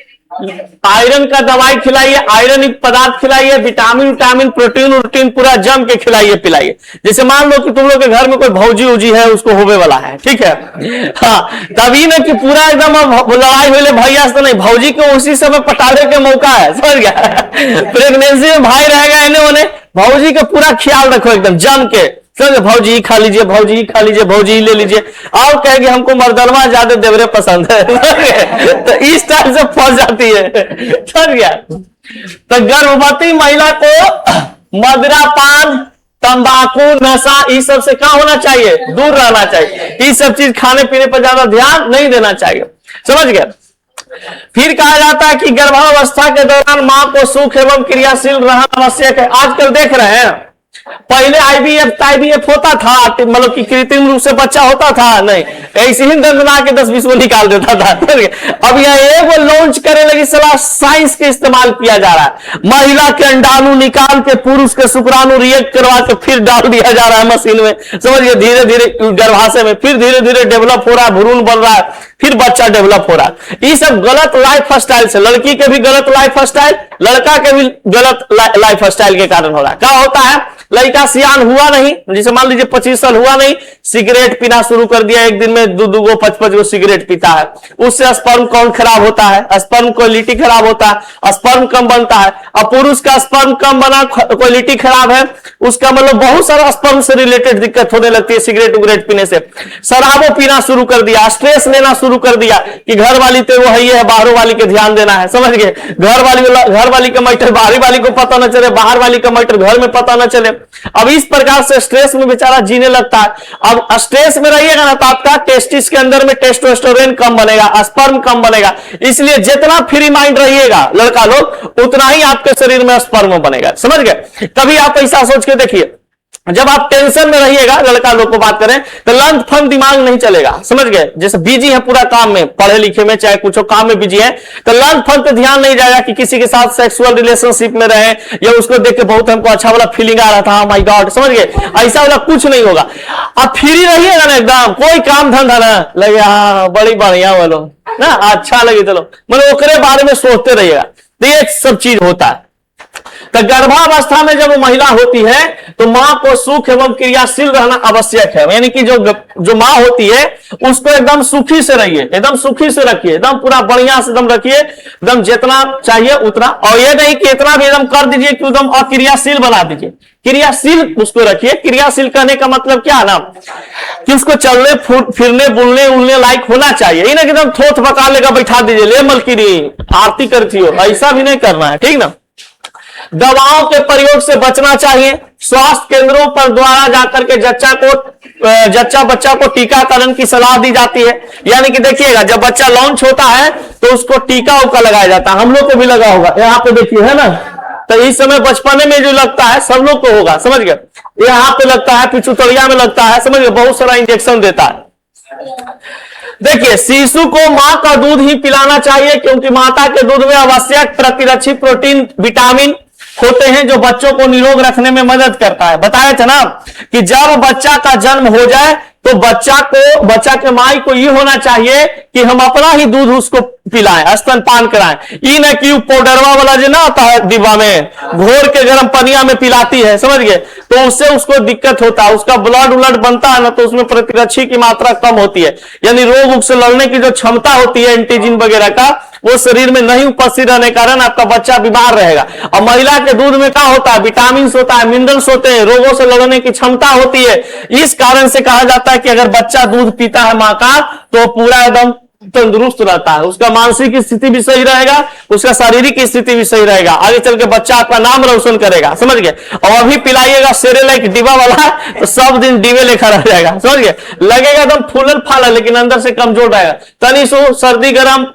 आयरन का दवाई खिलाइए, आयरन युक्त पदार्थ खिलाइए, विटामिन प्रोटीन पूरा जम के खिलाइए पिलाइए। जैसे मान लो कि तुम लोग के घर में कोई भौजी उजी है, उसको होवे वाला है, ठीक है, हाँ, तभी ना कि पूरा एकदम लड़ाई हुई भैया से नहीं, भौजी को उसी समय पटाले के मौका है, समझ गया। प्रेगनेंसी में भाई रहेगा इन्हें उन्हें, भौजी का पूरा ख्याल रखो एकदम जम के, समझे, भौजी खा लीजिए, भौजी खा लीजिए, भौजी ले लीजिए, और कहेंगे हमको मर्दनवा ज्यादा देवरे पसंद है। तो इस टाइप से फंस जाती है, समझ गया। तो गर्भवती महिला को मदिरापान, तंबाकू, नशा इस सब से क्या होना चाहिए, दूर रहना चाहिए। इस सब चीज खाने पीने पर ज्यादा ध्यान नहीं देना चाहिए, समझ गया। फिर कहा जाता है कि गर्भावस्था के दौरान मां को सुख एवं क्रियाशील रहना आवश्यक है। आजकल देख रहे हैं, पहले आईवीएफ होता था, मतलब कि कृत्रिम रूप से बच्चा होता था, नहीं ऐसे ही दंदना के 10-20 को निकाल देता था। अब यह एक लॉन्च करे लगी सलाह साइंस के इस्तेमाल किया जा रहा है, महिला के अंडाणु निकाल के पुरुष के शुक्राणु रिएक्ट करवा के फिर डाल दिया जा रहा है मशीन में, समझिए, धीरे धीरे गर्भाशय में, फिर धीरे धीरे डेवलप हो रहा है, भ्रूण बन रहा है, फिर बच्चा डेवलप हो रहा है। ये सब गलत लाइफ स्टाइल से, लड़की के भी गलत लाइफ स्टाइल, लड़का के भी गलत लाइफ स्टाइल के कारण हो रहा है। क्या होता है, लड़का सियान हुआ नहीं, जैसे मान लीजिए 25 साल हुआ नहीं, सिगरेट पीना शुरू कर दिया, एक दिन में 2-2 5-5 गो सिगरेट पीता है, उससे स्पर्म काउंट खराब होता है, स्पर्म क्वालिटी खराब होता है, स्पर्म कम बनता है। और पुरुष का स्पर्म कम बना, क्वालिटी खराब है, उसका मतलब बहुत सारा स्पर्म से रिलेटेड दिक्कत होने लगती है सिगरेट उगरेट पीने से। शराबो पीना शुरू कर दिया, स्ट्रेस लेना शुरू कर दिया कि घर वाली तो वो है, बाहरों वाली के ध्यान देना है, समझ गए, घर वाली का मैटर बाहरी वाली को पता न चले, बाहर वाली का मैटर घर में पता न चले। अब इस प्रकार से स्ट्रेस में बेचारा जीने लगता है। अब स्ट्रेस में रहिएगा ना तो आपका टेस्टिस के अंदर में टेस्टोस्टेरोन कम बनेगा, स्पर्म कम बनेगा, इसलिए जितना फ्री माइंड रहिएगा लड़का लोग उतना ही आपके शरीर में स्पर्म बनेगा, समझ गए। कभी आप ऐसा सोच के देखिए, जब आप टेंशन में रहिएगा, लड़का लोग को बात करें तो लंच फन दिमाग नहीं चलेगा, समझ गए, जैसे बिजी है पूरा काम में, पढ़े लिखे में चाहे कुछ काम में बिजी है, तो लंच फन पे ध्यान नहीं जाएगा कि किसी के साथ सेक्सुअल रिलेशनशिप में रहे या उसको देख के बहुत हमको अच्छा वाला फीलिंग आ रहा था, माय गॉड, समझ गए, ऐसा वाला कुछ नहीं होगा। आप फ्री रहिएगा ना एकदम, कोई काम धंधा ना लगे, हाँ बड़ी बढ़िया बोलो ना, अच्छा लगे चलो, मतलब ओकरे बारे में सोचते रहिएगा, तो ये सब चीज होता है। तो गर्भावस्था में जब महिला होती है तो मां को सुख एवं क्रियाशील रहना आवश्यक है, यानी कि जो मां होती है उसको एकदम सुखी से रहिए, एकदम सुखी से रखिए, एकदम पूरा बढ़िया से एकदम रखिए, एकदम जितना चाहिए उतना, और ये नहीं कि इतना भी एकदम कर दीजिए कि एकदम अक्रियाशील बना दीजिए, क्रियाशील उसको रखिए। क्रियाशील कहने का मतलब क्या है ना, कि उसको चलने फिरने बुलने उलने लायक होना चाहिए, ये ना कि एकदम थोथ पका लेकर बैठा दीजिए, ले मलकिनी आरती करती हो, ऐसा भी नहीं करना है, ठीक ना। दवाओं के प्रयोग से बचना चाहिए। स्वास्थ्य केंद्रों पर द्वारा जाकर के जच्चा बच्चा को टीकाकरण की सलाह दी जाती है। यानी कि देखिएगा, जब बच्चा लॉन्च होता है तो उसको टीका उका लगाया जाता है। हम लोग को भी लगा होगा, यहाँ पे देखिए, है ना। तो इस समय बचपने में जो लगता है सब लोग को होगा, समझ गए। यहाँ पे लगता है, पिछुतड़िया में लगता है, समझ गए। बहुत सारा इंजेक्शन देता है। देखिए, शिशु को मां का दूध ही पिलाना चाहिए, क्योंकि माता के दूध में आवश्यक प्रतिरक्षी प्रोटीन, विटामिन होते हैं जो बच्चों को निरोग रखने में मदद करता है। बताया था ना कि जब बच्चा का जन्म हो जाए तो बच्चा के माई को ये होना चाहिए कि हम अपना ही दूध उसको पिलाएं, स्तनपान कराएं। ये न कि पाउडरवा वाला जो ना आता है डिब्बा में, घोर के गर्म पनिया में पिलाती है, समझ गए। तो उससे उसको दिक्कत होता है, उसका ब्लड उलट बनता है ना, तो उसमें प्रतिरक्षी की मात्रा कम होती है, यानी रोग से लड़ने की जो क्षमता होती है एंटीजन वगैरह का, वो शरीर में नहीं उपस्थित रहने कारण आपका बच्चा बीमार रहेगा। और महिला के दूध में क्या होता है, विटामिन होता है, मिनरल्स होते हैं, रोगों से लड़ने की क्षमता होती है। इस कारण से कहा जाता है कि अगर बच्चा दूध पीता है मां का तो पूरा एकदम तंदुरुस्त रहता है, उसका मानसिक स्थिति भी सही रहेगा, उसका शारीरिक स्थिति भी सही रहेगा, आगे चल के बच्चा आपका नाम रोशन करेगा, समझ गए। और अभी पिलाइएगा सेरेलैक डिब्बा वाला तो सब दिन डिबे लेखा रह जाएगा, समझ गए। लगेगा एकदम फूलल फाला, लेकिन अंदर से कमजोर रहेगा। तनी सो सर्दी गर्म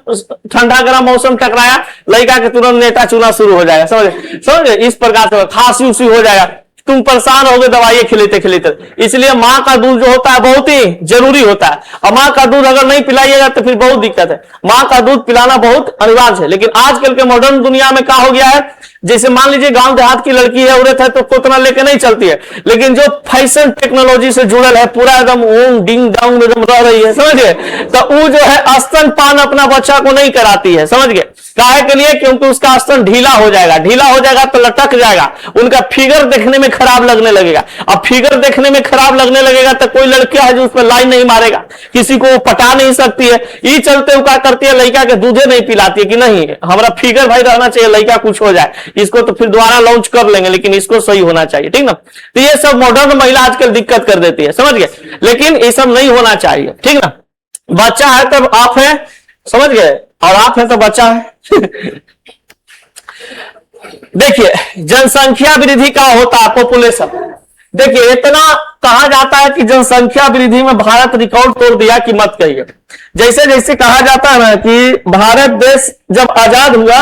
ठंडा गर्म मौसम टकराया, लड़का के तुरंत नेटा चूना शुरू हो जाएगा, समझ गए। इस प्रकार से खांसी उसी हो जाएगा, तुम परेशान हो गए दवाइयां खिलाते खिलाते। इसलिए मां का दूध जो होता है बहुत ही जरूरी होता है, और मां का दूध अगर नहीं पिलाइएगा तो फिर बहुत दिक्कत है। मां का दूध पिलाना बहुत अनिवार्य है। लेकिन आजकल के मॉडर्न दुनिया में क्या हो गया है, जैसे मान लीजिए गांव देहात की लड़की है, औरत है, तो कोतना लेके नहीं चलती है, लेकिन जो फैशन टेक्नोलॉजी से जुड़ल है, पूरा एकदम ओम डिंग डाउन एकदम रह रही है, समझ गए। तो वो जो है स्तनपान अपना बच्चा को नहीं कराती है, समझ गए। काहे के लिए, क्योंकि उसका स्तन ढीला हो जाएगा तो लटक जाएगा, उनका फिगर देखने में खराब लगने लगेगा। अब फिगर देखने में खराब लगने लगेगा तो कोई लड़कियां है जो उस पर लाइन नहीं मारेगा, किसी को वो पटा नहीं सकती है। ये चलते हुए क्या करती है, लड़का के दूधे नहीं पिलाती है कि नहीं हमारा फिगर भाई रहना चाहिए, लड़का कुछ हो जाए इसको तो फिर दोबारा लॉन्च कर लेंगे, लेकिन इसको सही होना चाहिए, ठीक ना। तो ये सब मॉडर्न महिला आजकल दिक्कत कर देती है, समझ गए। लेकिन ये सब नहीं होना चाहिए, ठीक ना। बच्चा है तब आप है, समझ गए, और आप है तो बच्चा है। देखिए, जनसंख्या वृद्धि का होता है, पॉपुलेशन। देखिए, इतना कहा जाता है कि जनसंख्या वृद्धि में भारत रिकॉर्ड तोड़ दिया कि मत कहिए। जैसे जैसे कहा जाता है ना कि भारत देश जब आजाद हुआ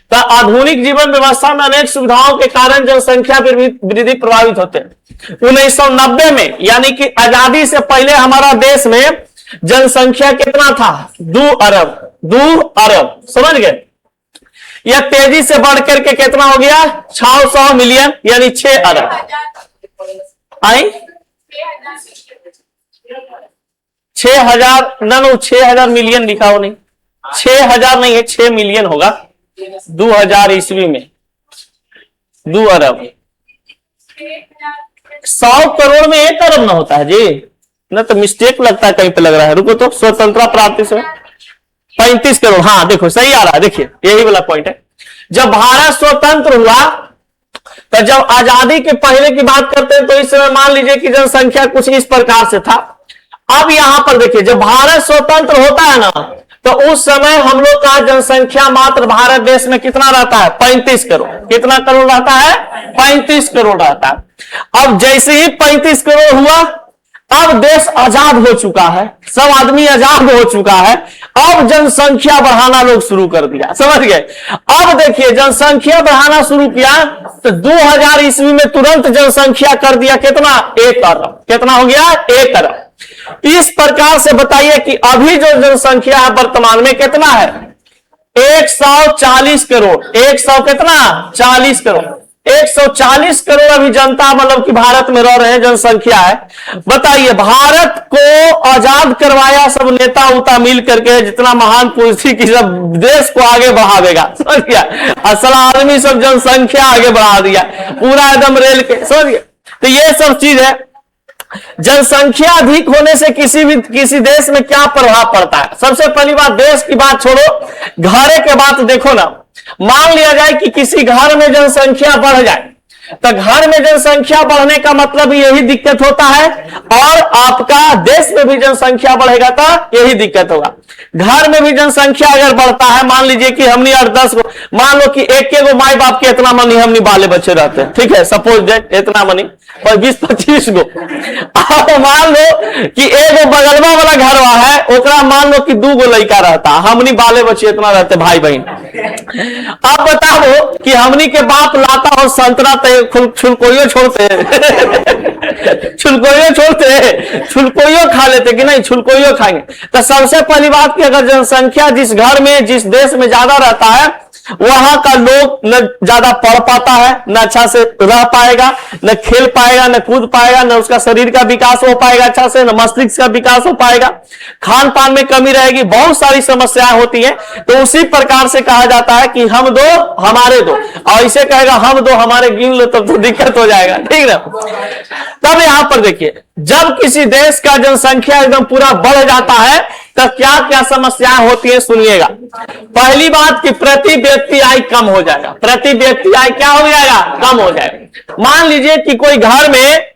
तो आधुनिक जीवन व्यवस्था में अनेक सुविधाओं के कारण जनसंख्या वृद्धि प्रभावित होते हैं। 1990 में, यानी कि आजादी से पहले हमारा देश में जनसंख्या कितना था, 2 अरब, समझ गए। यह तेजी से बढ़ करके कितना हो गया, 600 मिलियन, यानी 6 अरब। आई 6,000 ना, 6,000 मिलियन लिखा हो, नहीं 6,000 नहीं है, 6 मिलियन होगा। 2000 ईस्वी में 2 अरब, 100 करोड़ में 1 अरब ना होता है जी, ना तो मिस्टेक लगता है कहीं पे लग रहा है। रुको तो, स्वतंत्रता प्राप्ति से 35 करोड़, हाँ देखो सही आ रहा है। देखिए यही वाला पॉइंट है। जब भारत स्वतंत्र हुआ तो जब आजादी के पहले की बात करते हैं तो इस समय मान लीजिए कि जनसंख्या कुछ इस प्रकार से था। अब यहां पर देखिए, जब भारत स्वतंत्र होता है ना तो उस समय हम लोग का जनसंख्या मात्र भारत देश में कितना रहता है, 35 करोड़। कितना करोड़ रहता है, 35 करोड़ रहता है। अब जैसे ही 35 करोड़ हुआ, अब देश आजाद हो चुका है, सब आदमी आजाद हो चुका है, अब जनसंख्या बढ़ाना लोग शुरू कर दिया, समझ गए। अब देखिए, जनसंख्या बढ़ाना शुरू किया तो 2000 ईस्वी में तुरंत जनसंख्या कर दिया कितना, 1 अरब। कितना हो गया, 1 अरब। इस प्रकार से बताइए कि अभी जो जनसंख्या है वर्तमान में कितना है, 140 करोड़। 100 कितना, 40 करोड़। 140 करोड़ अभी जनता मतलब कि भारत में रह रहे हैं, जनसंख्या है। बताइए, भारत को आजाद करवाया सब नेता उता मिल करके, जितना महान पुरुष थी कि सब देश को आगे बढ़ावेगा, समझ गया। असल आदमी सब जनसंख्या आगे बढ़ा दिया पूरा एकदम रेल के, समझ गया। तो ये सब चीज है। जनसंख्या अधिक होने से किसी देश में क्या प्रभाव पड़ता है। सबसे पहली बात, देश की बात छोड़ो, घरे के बात देखो ना। मान लिया जाए कि किसी घर में जनसंख्या बढ़ जाए तो घर में जनसंख्या बढ़ने का मतलब यही दिक्कत होता है, और आपका देश में भी जनसंख्या बढ़ेगा तो यही दिक्कत होगा। घर में भी जनसंख्या अगर बढ़ता है, मान लीजिए कि हमने 8-10 को, मान लो कि एक गो माई बाप के इतना मनी हमने बाले बच्चे रहते हैं, ठीक है, सपोज दैट इतना मनी पर 20-25 गो। अब मान लो कि एगो बगलवा वाला घरवा है, ओकरा मान लो कि 2 गो लड़का रहता, हमनी बाले बच्चे इतना रहते भाई बहन। अब बताओ कि हमनी के बाप लाता और संतरा छुलकोइयो छोड़ते छुलकोइयो खा लेते कि नहीं, छुलकोइयो खाएंगे। तो सबसे पहली बात कि अगर जनसंख्या जिस घर में जिस देश में ज्यादा रहता है, वहां का लोग न ज्यादा पढ़ पाता है, न अच्छा से रह पाएगा, न खेल पाएगा, न कूद पाएगा, न उसका शरीर का विकास हो पाएगा अच्छा से, न मस्तिष्क का विकास हो पाएगा, खान पान में कमी रहेगी, बहुत सारी समस्याएं होती हैं। तो उसी प्रकार से कहा जाता है कि हम दो हमारे दो, और इसे कहेगा हम दो हमारे गिन लो, तब तो दिक्कत हो जाएगा, ठीक ना। तब यहां पर देखिए, जब किसी देश का जनसंख्या एकदम पूरा बढ़ जाता है तो क्या क्या समस्याएं होती है, सुनिएगा। पहली बात कि प्रति व्यक्ति आय कम हो जाएगा। प्रति व्यक्ति आय क्या हो जाएगा, कम हो जाएगा। मान लीजिए कि कोई घर में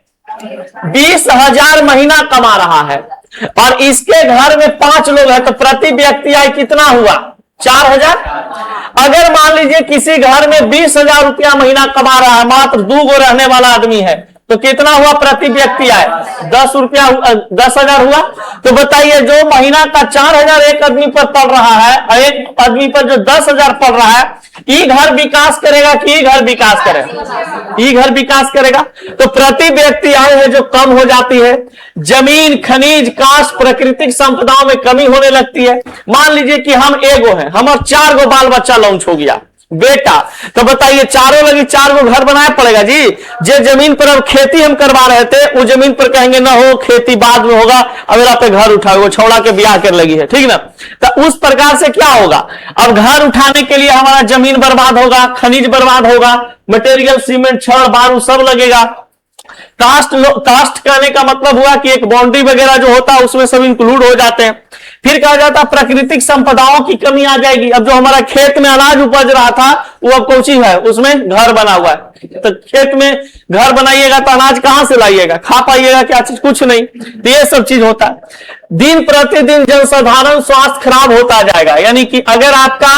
20,000 महीना कमा रहा है और इसके घर में 5 लोग हैं, तो प्रति व्यक्ति आय कितना हुआ, 4,000। अगर मान लीजिए किसी घर में 20,000 रुपया महीना कमा रहा है, मात्र 2 गो रहने वाला आदमी है, तो कितना हुआ प्रति व्यक्ति आय, 10,000 हुआ। तो बताइए, जो महीना का 4,000 एक आदमी पर पड़ रहा है, एक आदमी पर जो 10,000 पड़ रहा है, ई घर विकास करेगा कि ई घर विकास करेगा, ई घर विकास करेगा। तो प्रति व्यक्ति आय है जो कम हो जाती है। जमीन, खनिज, काष्ठ, प्राकृतिक संपदाओं में कमी होने लगती है। मान लीजिए कि हम एगो हैं, हमारे 4 गो बाल बच्चा लॉन्च हो गया बेटा, तो बताइए चारों लगी 4 गो घर बनाना पड़ेगा जी। जे जमीन पर अब खेती हम करवा रहे थे, उस जमीन पर कहेंगे ना हो, खेती बाद में होगा, अगर आप घर उठाओ, छौड़ा के ब्याह कर लगी है, ठीक ना। तो उस प्रकार से क्या होगा, अब घर उठाने के लिए हमारा जमीन बर्बाद होगा, खनिज बर्बाद होगा, मटेरियल, सीमेंट, छड़, बारू सब लगेगा। कास्ट कहने का मतलब हुआ कि एक बाउंड्री वगैरह जो होता है उसमें सब इंक्लूड हो जाते हैं। फिर कहा जाता है प्राकृतिक संपदाओं की कमी आ जाएगी। अब जो हमारा खेत में अनाज उपज रहा था वो अब कौची है, उसमें घर बना हुआ है। तो खेत में घर बनाइएगा तो अनाज कहां से लाइएगा, खा पाइएगा क्या चीज, कुछ नहीं। तो ये सब चीज होता है। दिन प्रतिदिन जनसाधारण स्वास्थ्य खराब होता जाएगा, यानी कि अगर आपका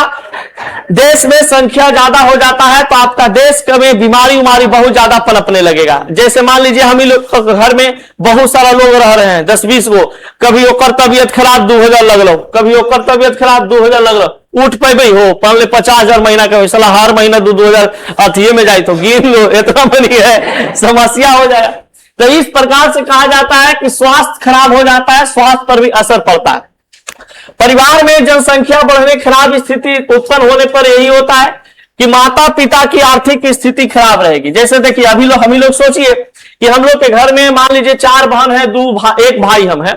देश में संख्या ज्यादा हो जाता है तो आपका देश में बीमारी उमारी बहुत ज्यादा पनपने लगेगा। जैसे मान लीजिए हम ही लोग घर में बहुत सारा लोग रह रहे हैं, 10-20 गो, कभी ओकर तबियत खराब 2,000 लगलो, कभी ओकर तबियत खराब 2,000 लगलो, उठ पे हो पहले 50,000 महीना का सला हर महीना 2,000 अथिये में जाए तो गिन लो, इतना बनी है, समस्या हो जाएगा। तो इस प्रकार से कहा जाता है कि स्वास्थ्य खराब हो जाता है, स्वास्थ्य पर भी असर पड़ता है। परिवार में जनसंख्या बढ़ने, खराब स्थिति उत्पन्न होने पर यही होता है कि माता पिता की आर्थिक स्थिति खराब रहेगी। जैसे देखिए अभी हम ही लोग सोचिए कि हम लोग के घर में मान लीजिए 4 बहन है, 1 भाई हम हैं,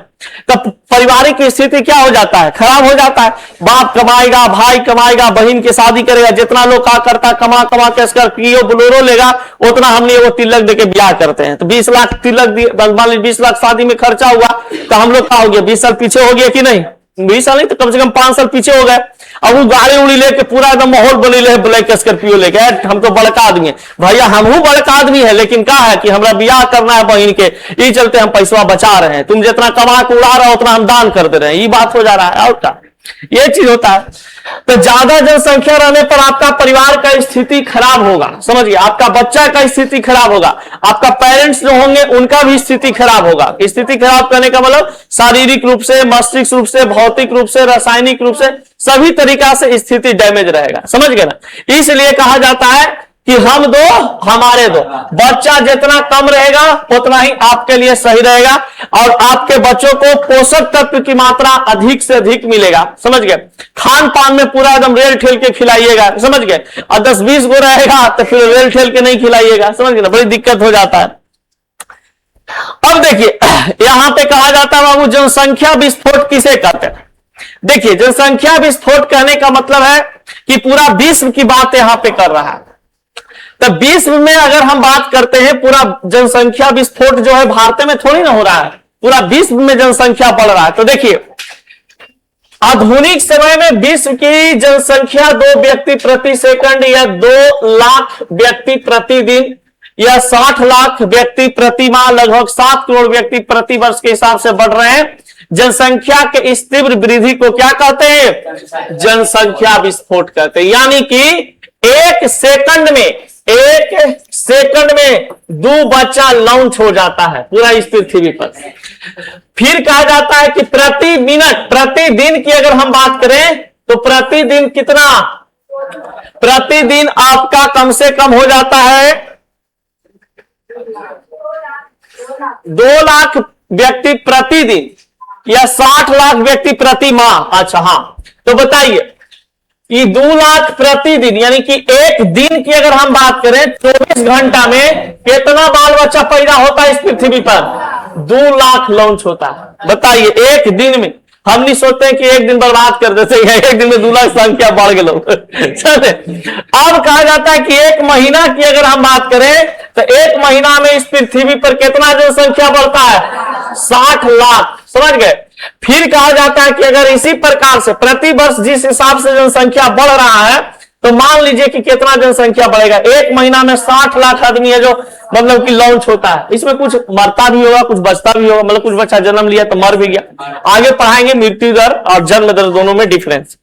तब पारिवारिक स्थिति क्या हो जाता है, खराब हो जाता है। बाप कमाएगा, भाई कमाएगा, बहन की शादी करेगा, जितना लोग का करता कमा के स्कॉर्पियो बोलेरो लेगा, उतना हमने वो तिलक देके ब्याह करते हैं। तो 20 लाख तिलक, मान लीजिए 20 लाख शादी में खर्चा हुआ, तो हम लोग का हो गया 20 साल पीछे हो गया कि नहीं, 20 साल नहीं तो कम से कम 5 साल पीछे हो गए। अब वो गाड़ी उड़ी लेके पूरा एकदम माहौल बनी ले, ब्लैक स्कॉर्पियो लेके, हम तो बड़का आदमी है भैया, हम बड़का आदमी है, लेकिन क्या है कि हमरा ब्याह करना है बहन के, ये चलते हम पैसा बचा रहे हैं, तुम जितना कमा के उड़ा रहे हो उतना हम दान कर दे रहे हैं, ये बात हो जा रहा है। और क्या ये चीज होता है। तो ज्यादा जनसंख्या रहने पर आपका परिवार का स्थिति खराब होगा, समझिए, आपका बच्चा का स्थिति खराब होगा, आपका पेरेंट्स जो होंगे उनका भी स्थिति खराब होगा। स्थिति खराब करने का मतलब शारीरिक रूप से, मस्तिष्क रूप से, भौतिक रूप से, रासायनिक रूप से, सभी तरीका से स्थिति डैमेज रहेगा, समझ गए ना। इसलिए कहा जाता है कि हम दो हमारे दो, बच्चा जितना कम रहेगा उतना ही आपके लिए सही रहेगा और आपके बच्चों को पोषक तत्व की मात्रा अधिक से अधिक मिलेगा, समझ गए। खान पान में पूरा एकदम रेल ठेल के खिलाइएगा, समझ गए, और 10-20 गो रहेगा तो फिर रेल ठेल के नहीं खिलाइएगा, समझ गए ना, बड़ी दिक्कत हो जाता है। अब देखिए यहां पे कहा जाता है बाबू जनसंख्या विस्फोट किसे कहते हैं। देखिए जनसंख्या विस्फोट कहने का मतलब है कि पूरा विश्व की बात यहां पे कर रहा है। तो विश्व में अगर हम बात करते हैं, पूरा जनसंख्या विस्फोट जो है भारत में थोड़ी ना हो रहा है, पूरा विश्व में जनसंख्या बढ़ रहा है। तो देखिए आधुनिक समय में विश्व की जनसंख्या 2 व्यक्ति प्रति सेकंड या 2 लाख व्यक्ति प्रतिदिन या 60 लाख व्यक्ति प्रति माह, लगभग 7 करोड़ व्यक्ति प्रति वर्ष के हिसाब से बढ़ रहे हैं। जनसंख्या के इस तीव्र वृद्धि को क्या कहते हैं? जनसंख्या विस्फोट कहते हैं। यानी कि एक सेकंड में 2 बच्चा लॉन्च हो जाता है पूरा इस पृथ्वी पर। फिर कहा जाता है कि प्रति मिनट, प्रतिदिन की अगर हम बात करें तो प्रतिदिन कितना, प्रतिदिन आपका कम से कम हो जाता है 2 लाख व्यक्ति प्रतिदिन या 60 लाख व्यक्ति प्रति माह। अच्छा हाँ, तो बताइए कि 2 लाख प्रतिदिन यानी कि एक दिन की अगर हम बात करें 24 घंटा में कितना बाल बच्चा पैदा होता है इस पृथ्वी पर? 2 लाख लॉन्च होता है। बताइए एक दिन में। हम नहीं सोचते हैं कि एक दिन बर्बाद कर देते हैं, एक दिन में 2 लाख संख्या बढ़ गए लोग। अब कहा जाता है कि एक महीना की अगर हम बात करें तो एक महीना में इस पृथ्वी पर कितना जनसंख्या बढ़ता है? 60 लाख। समझ गए? फिर कहा जाता है कि अगर इसी प्रकार से प्रति वर्ष जिस हिसाब से जनसंख्या बढ़ रहा है तो मान लीजिए कि कितना जनसंख्या बढ़ेगा। एक महीना में 60 लाख आदमी है जो मतलब कि लॉन्च होता है। इसमें कुछ मरता भी होगा, कुछ बचता भी होगा, मतलब कुछ बच्चा जन्म लिया तो मर भी गया। आगे पढ़ाएंगे मृत्यु दर और जन्म दर दोनों में डिफरेंस।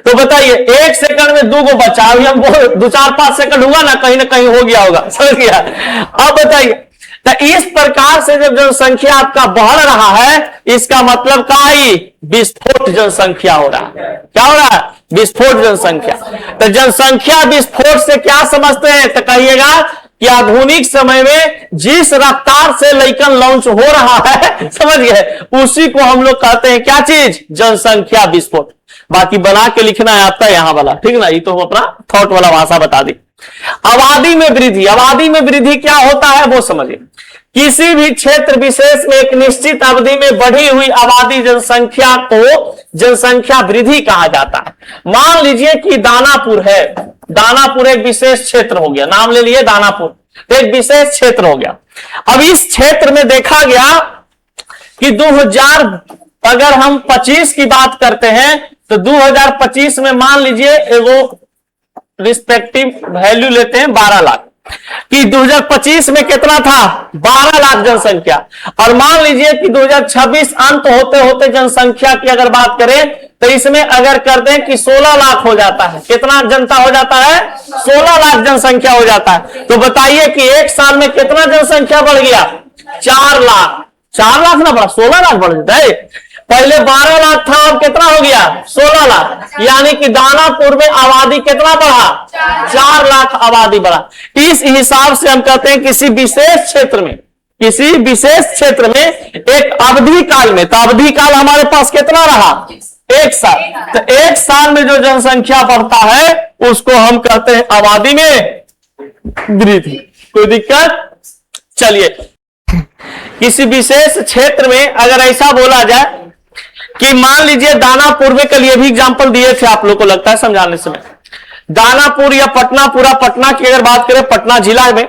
तो बताइए एक सेकंड में 2 गो बच्चा, अभी हम 2-4-5 सेकंड हुआ ना कहीं हो गया होगा। समझ गया? अब बताइए तो इस प्रकार से जब जनसंख्या आपका बढ़ रहा है इसका मतलब क्या है? विस्फोट जनसंख्या हो रहा है। क्या हो रहा है? विस्फोट जनसंख्या। तो जनसंख्या विस्फोट से क्या समझते हैं? तो कहिएगा कि आधुनिक समय में जिस रफ्तार से लइकन लॉन्च हो रहा है, समझ गए, उसी को हम लोग कहते हैं क्या चीज? जनसंख्या विस्फोट। बाकी बना के लिखना है आपका यहां वाला, ठीक ना? ये तो हम अपना थॉट वाला भाषा बता दी। आबादी में वृद्धि, आबादी में वृद्धि क्या होता है वो समझिए। किसी भी क्षेत्र विशेष में एक निश्चित अवधि में बढ़ी हुई आबादी जनसंख्या को जनसंख्या वृद्धि कहा जाता है। मान लीजिए कि दानापुर है, दानापुर एक विशेष क्षेत्र हो गया, नाम ले लिए दानापुर, एक विशेष क्षेत्र हो गया। अब इस क्षेत्र में देखा गया कि 2025 की बात करते हैं तो 2025 में मान लीजिए वो रिस्पेक्टिव वैल्यू लेते हैं 12 लाख कि 2025 में कितना था? 12 लाख जनसंख्या। और मान लीजिए कि 2026 अंत होते होते जनसंख्या की अगर बात करें तो इसमें अगर कर दें कि 16 लाख हो जाता है। कितना जनता हो जाता है? 16 लाख जनसंख्या हो जाता है। तो बताइए कि एक साल में कितना जनसंख्या बढ़ गया? 4 लाख। 4 लाख ना बढ़ा, 16 लाख बढ़ जाता है। पहले 12 लाख था, अब कितना हो गया? 16 लाख। यानी कि दानापुर में आबादी कितना बढ़ा? 4 लाख आबादी बढ़ा। इस हिसाब से हम कहते हैं किसी विशेष क्षेत्र में एक अवधि काल में, तो अवधि काल हमारे पास कितना रहा? 1 साल। तो 1 साल में जो जनसंख्या बढ़ता है उसको हम कहते हैं आबादी में वृद्धि। कोई दिक्कत? चलिए, किसी विशेष क्षेत्र में अगर ऐसा बोला जाए कि मान लीजिए दानापुर में कल ये भी एग्जांपल दिए थे आप लोग को, लगता है समझाने समय, दानापुर या पटना, पूरा पटना की अगर बात करें, पटना जिला में,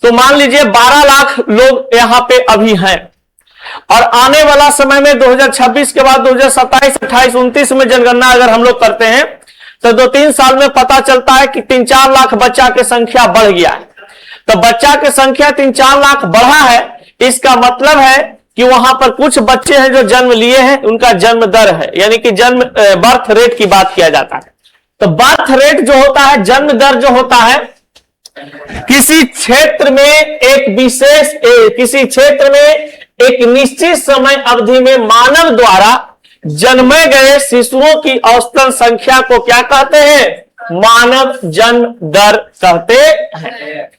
तो मान लीजिए 12 लाख लोग यहां पे अभी हैं और आने वाला समय में 2026 के बाद 2027, 28, 29 में जनगणना अगर हम लोग करते हैं तो 2-3 साल में पता चलता है कि 3-4 लाख बच्चा की संख्या बढ़ गया है। तो बच्चा की संख्या 3-4 लाख बढ़ा है, इसका मतलब है कि वहां पर कुछ बच्चे हैं जो जन्म लिए हैं, उनका जन्म दर है, यानी कि बर्थ रेट की बात किया जाता है। तो बर्थ रेट जो होता है, जन्म दर जो होता है, किसी क्षेत्र में एक निश्चित समय अवधि में मानव द्वारा जन्मे गए शिशुओं की औसतन संख्या को क्या कहते हैं? मानव जन्म दर कहते हैं।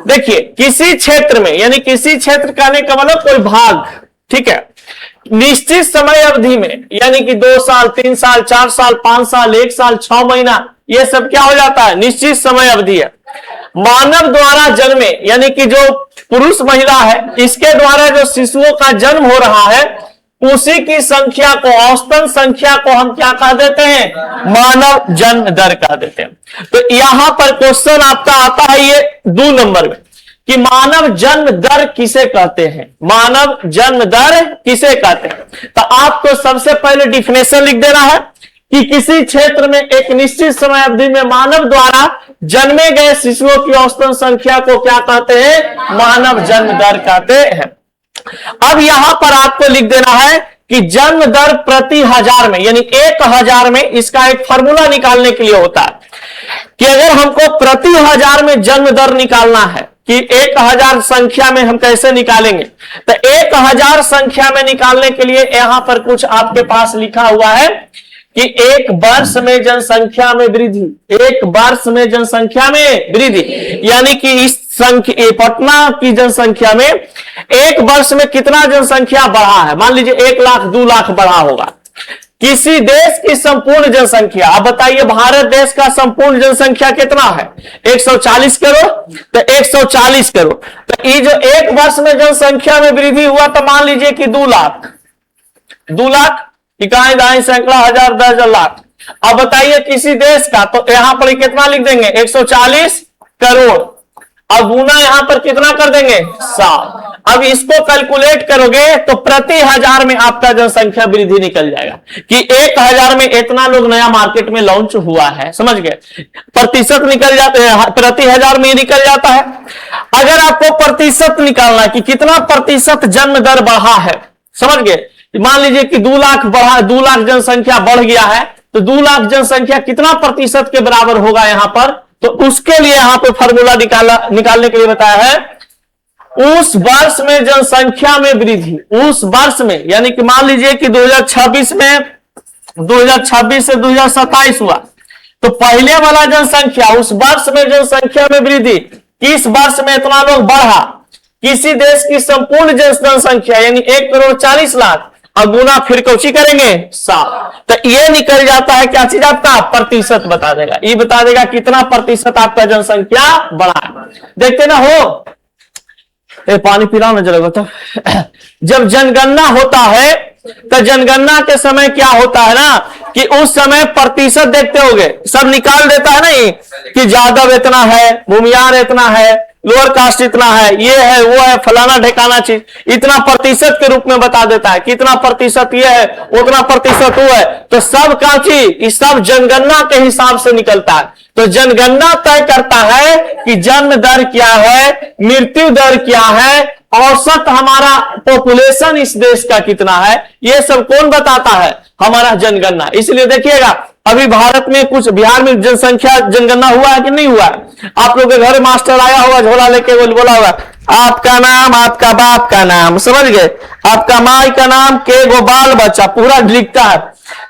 देखिए किसी क्षेत्र में, यानी किसी क्षेत्र कहने का मतलब कोई भाग, ठीक है, निश्चित समय अवधि में, यानी कि 2 साल, 3 साल, 4 साल, 5 साल, 1 साल, 6 महीना, ये सब क्या हो जाता है? निश्चित समय अवधि है। मानव द्वारा जन्मे, यानी कि जो पुरुष महिला है इसके द्वारा जो शिशुओं का जन्म हो रहा है उसी की संख्या को, औसतन संख्या को हम क्या कह देते हैं? मानव जन्म दर कह देते हैं। तो यहां पर क्वेश्चन आपका आता है ये 2 नंबर में कि मानव जन्म दर किसे कहते हैं? मानव जन्म दर किसे कहते हैं? तो आपको सबसे पहले डिफिनेशन लिख देना है कि किसी क्षेत्र में एक निश्चित समय अवधि में मानव द्वारा जन्मे गए शिशुओं की औसतन संख्या को क्या कहते हैं? मानव जन्म दर कहते हैं। अब यहां पर आपको लिख देना है कि जन्म दर प्रति हजार में, यानी 1000 में इसका एक फॉर्मूला निकालने के लिए होता है कि अगर हमको प्रति हजार में जन्म दर निकालना है कि 1000 संख्या में हम कैसे निकालेंगे, तो 1000 संख्या में निकालने के लिए यहां पर कुछ आपके पास लिखा हुआ है कि एक वर्ष में जनसंख्या में वृद्धि, एक वर्ष में जनसंख्या में वृद्धि, यानी कि इस संख्या पटना की जनसंख्या में एक वर्ष में कितना जनसंख्या बढ़ा है। मान लीजिए 1 लाख 2 लाख बढ़ा होगा। किसी देश की संपूर्ण जनसंख्या, आप बताइए भारत देश का संपूर्ण जनसंख्या कितना है? 140 करोड़, तो 140 करोड़, तो ये जो एक वर्ष में जनसंख्या में वृद्धि हुआ, तो मान लीजिए कि 2 लाख, 2 लाख, इकाई दाई सैकड़ा हजार दर्जन लाख। अब बताइए किसी देश का, तो यहां पर कितना लिख देंगे? 140 करोड़, अब गुना यहां पर कितना कर देंगे? 100। अब इसको कैलकुलेट करोगे तो प्रति हजार में आपका जनसंख्या वृद्धि निकल जाएगा कि 1000 में इतना लोग नया मार्केट में लॉन्च हुआ है। समझ गए? प्रतिशत निकल जाते हैं, प्रति हजार में निकल जाता है। अगर आपको प्रतिशत निकालना है कि कितना प्रतिशत जन्म दर बढ़ा है, समझ गए? मान लीजिए कि 2 लाख बढ़ा, 2 लाख जनसंख्या बढ़ गया है, तो 2 लाख जनसंख्या कितना प्रतिशत के बराबर होगा यहां पर, तो उसके लिए यहां पे फॉर्मूला निकालने के लिए बताया है उस वर्ष में जनसंख्या में वृद्धि, उस वर्ष में, यानी कि मान लीजिए कि 2026 से 2027 हुआ, तो पहले वाला जनसंख्या, उस वर्ष में जनसंख्या में वृद्धि, किस वर्ष में इतना लोग बढ़ा, किसी देश की संपूर्ण जनसंख्या यानी 1,40,00,000, अब गुना फिर कौची करेंगे? 100। तो ये निकल जाता है क्या चीज आपका? प्रतिशत बता देगा, ये बता देगा कितना प्रतिशत आपका जनसंख्या बढ़ा। देखते ना हो, पानी पिलाओ ना जरा। तो जब जनगणना होता है तो जनगणना के समय क्या होता है ना कि उस समय प्रतिशत देखते होगे, सब निकाल देता है ना कि जादव इतना है, भूमियार इतना है, लोअर कास्ट इतना है, ये है वो है, फलाना ढेकाना चीज, इतना प्रतिशत के रूप में बता देता है, कितना प्रतिशत ये है, उतना प्रतिशत वो है। तो सब का चीज सब जनगणना के हिसाब से निकलता है। तो जनगणना तय करता है कि जन्म दर क्या है, मृत्यु दर क्या है, औसत हमारा पॉपुलेशन इस देश का कितना है, ये सब कौन बताता है? हमारा जनगणना। इसलिए देखिएगा अभी भारत में कुछ, बिहार में जनसंख्या जनगणना हुआ है कि नहीं हुआ है? आप लोग के घर मास्टर आया होगा झोला लेके, बोला होगा आपका नाम, आपका बाप का नाम, समझ गए, आपका माई का नाम, के गो बाल बच्चा, पूरा लिखता है,